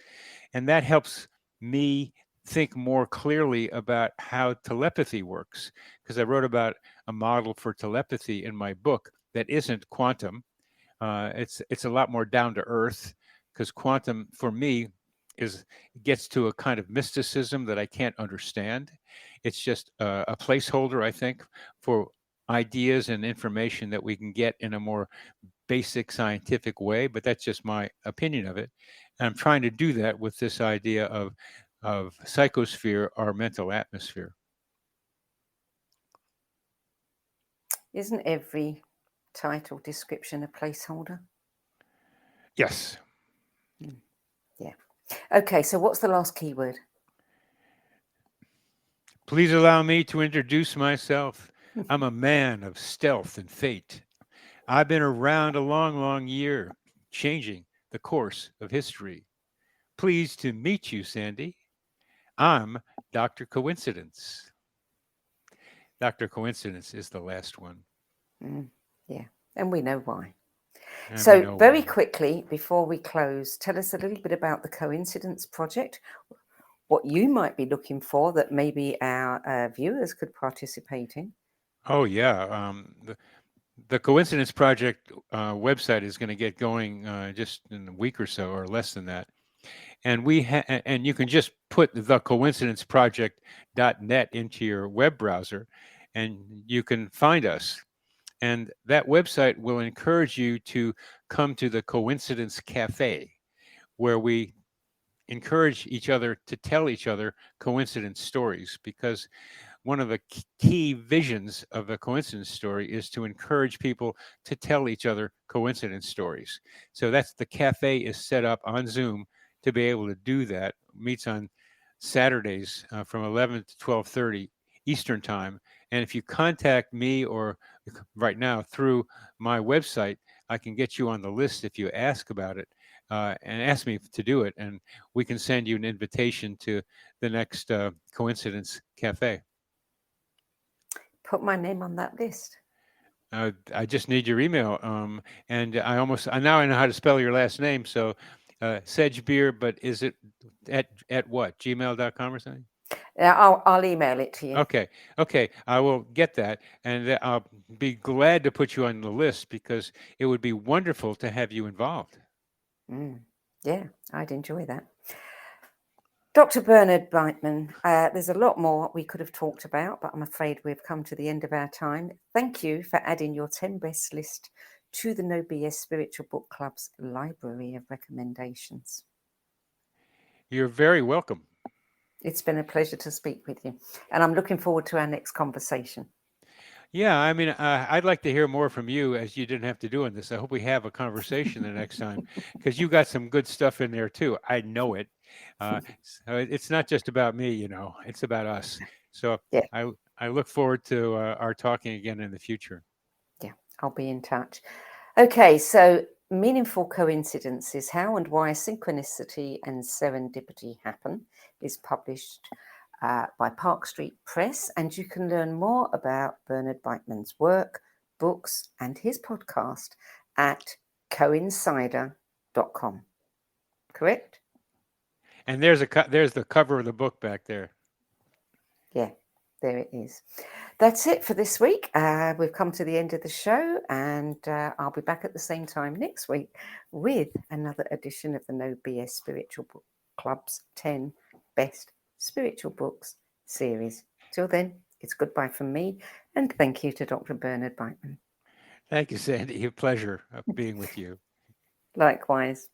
and that helps me think more clearly about how telepathy works, because I wrote about a model for telepathy in my book that isn't quantum. It's a lot more down to earth, because quantum for me gets to a kind of mysticism that I can't understand. It's just a placeholder, I think, for ideas and information that we can get in a more basic scientific way. But that's just my opinion of it. And I'm trying to do that with this idea of psychosphere, our mental atmosphere. Isn't every title description a placeholder? Yes. Yeah. Okay, so what's the last keyword? Please allow me to introduce myself. I'm a man of stealth and fate. I've been around a long, long year, changing the course of history. Pleased to meet you, Sandie. I'm Dr. Coincidence. Dr. Coincidence is the last one. Yeah, and we know why. And so very quickly, before we close, tell us a little bit about the Coincidence Project, what you might be looking for that maybe our viewers could participate in. Oh, yeah. The Coincidence Project website is going to get going just in a week or so, or less than that. And and you can just put thecoincidenceproject.net into your web browser, and you can find us. And that website will encourage you to come to the Coincidence Cafe, where we encourage each other to tell each other coincidence stories, because one of the key visions of a coincidence story is to encourage people to tell each other coincidence stories. So the cafe is set up on Zoom to be able to do that. Meets on Saturdays from 11 to 12:30 Eastern time. And if you contact me or right now through my website, I can get you on the list if you ask about it and ask me to do it. And we can send you an invitation to the next Coincidence Cafe. put my name on that list. I just need your email. And now I know how to spell your last name. So Sedgbeer, but is it at what? gmail.com or something? I'll email it to you. Okay. I will get that, and I'll be glad to put you on the list because it would be wonderful to have you involved. Yeah, I'd enjoy that. Dr. Bernard Beitman, there's a lot more we could have talked about, but I'm afraid we've come to the end of our time. Thank you for adding your 10 best list to the No BS Spiritual Book Club's library of recommendations. You're very welcome. It's been a pleasure to speak with you, and I'm looking forward to our next conversation. Yeah, I mean, I'd like to hear more from you, as you didn't have to do in this. I hope we have a conversation the next time, because you got some good stuff in there too. I know it. So it's not just about me, it's about us. So yeah. I look forward to our talking again in the future. Yeah, I'll be in touch. Okay, so Meaningful Coincidences, How and Why Synchronicity and Serendipity Happen is published by Park Street Press, and you can learn more about Bernard Beitman's work, books, and his podcast at coincider.com. Correct? And there's the cover of the book back there. Yeah, there it is. That's it for this week. We've come to the end of the show, and I'll be back at the same time next week with another edition of the No BS Spiritual Book Club's 10 Best Spiritual Books series. Till then, it's goodbye from me, and thank you to Dr. Bernard Beitman. Thank you, Sandie. A pleasure of being with you. Likewise.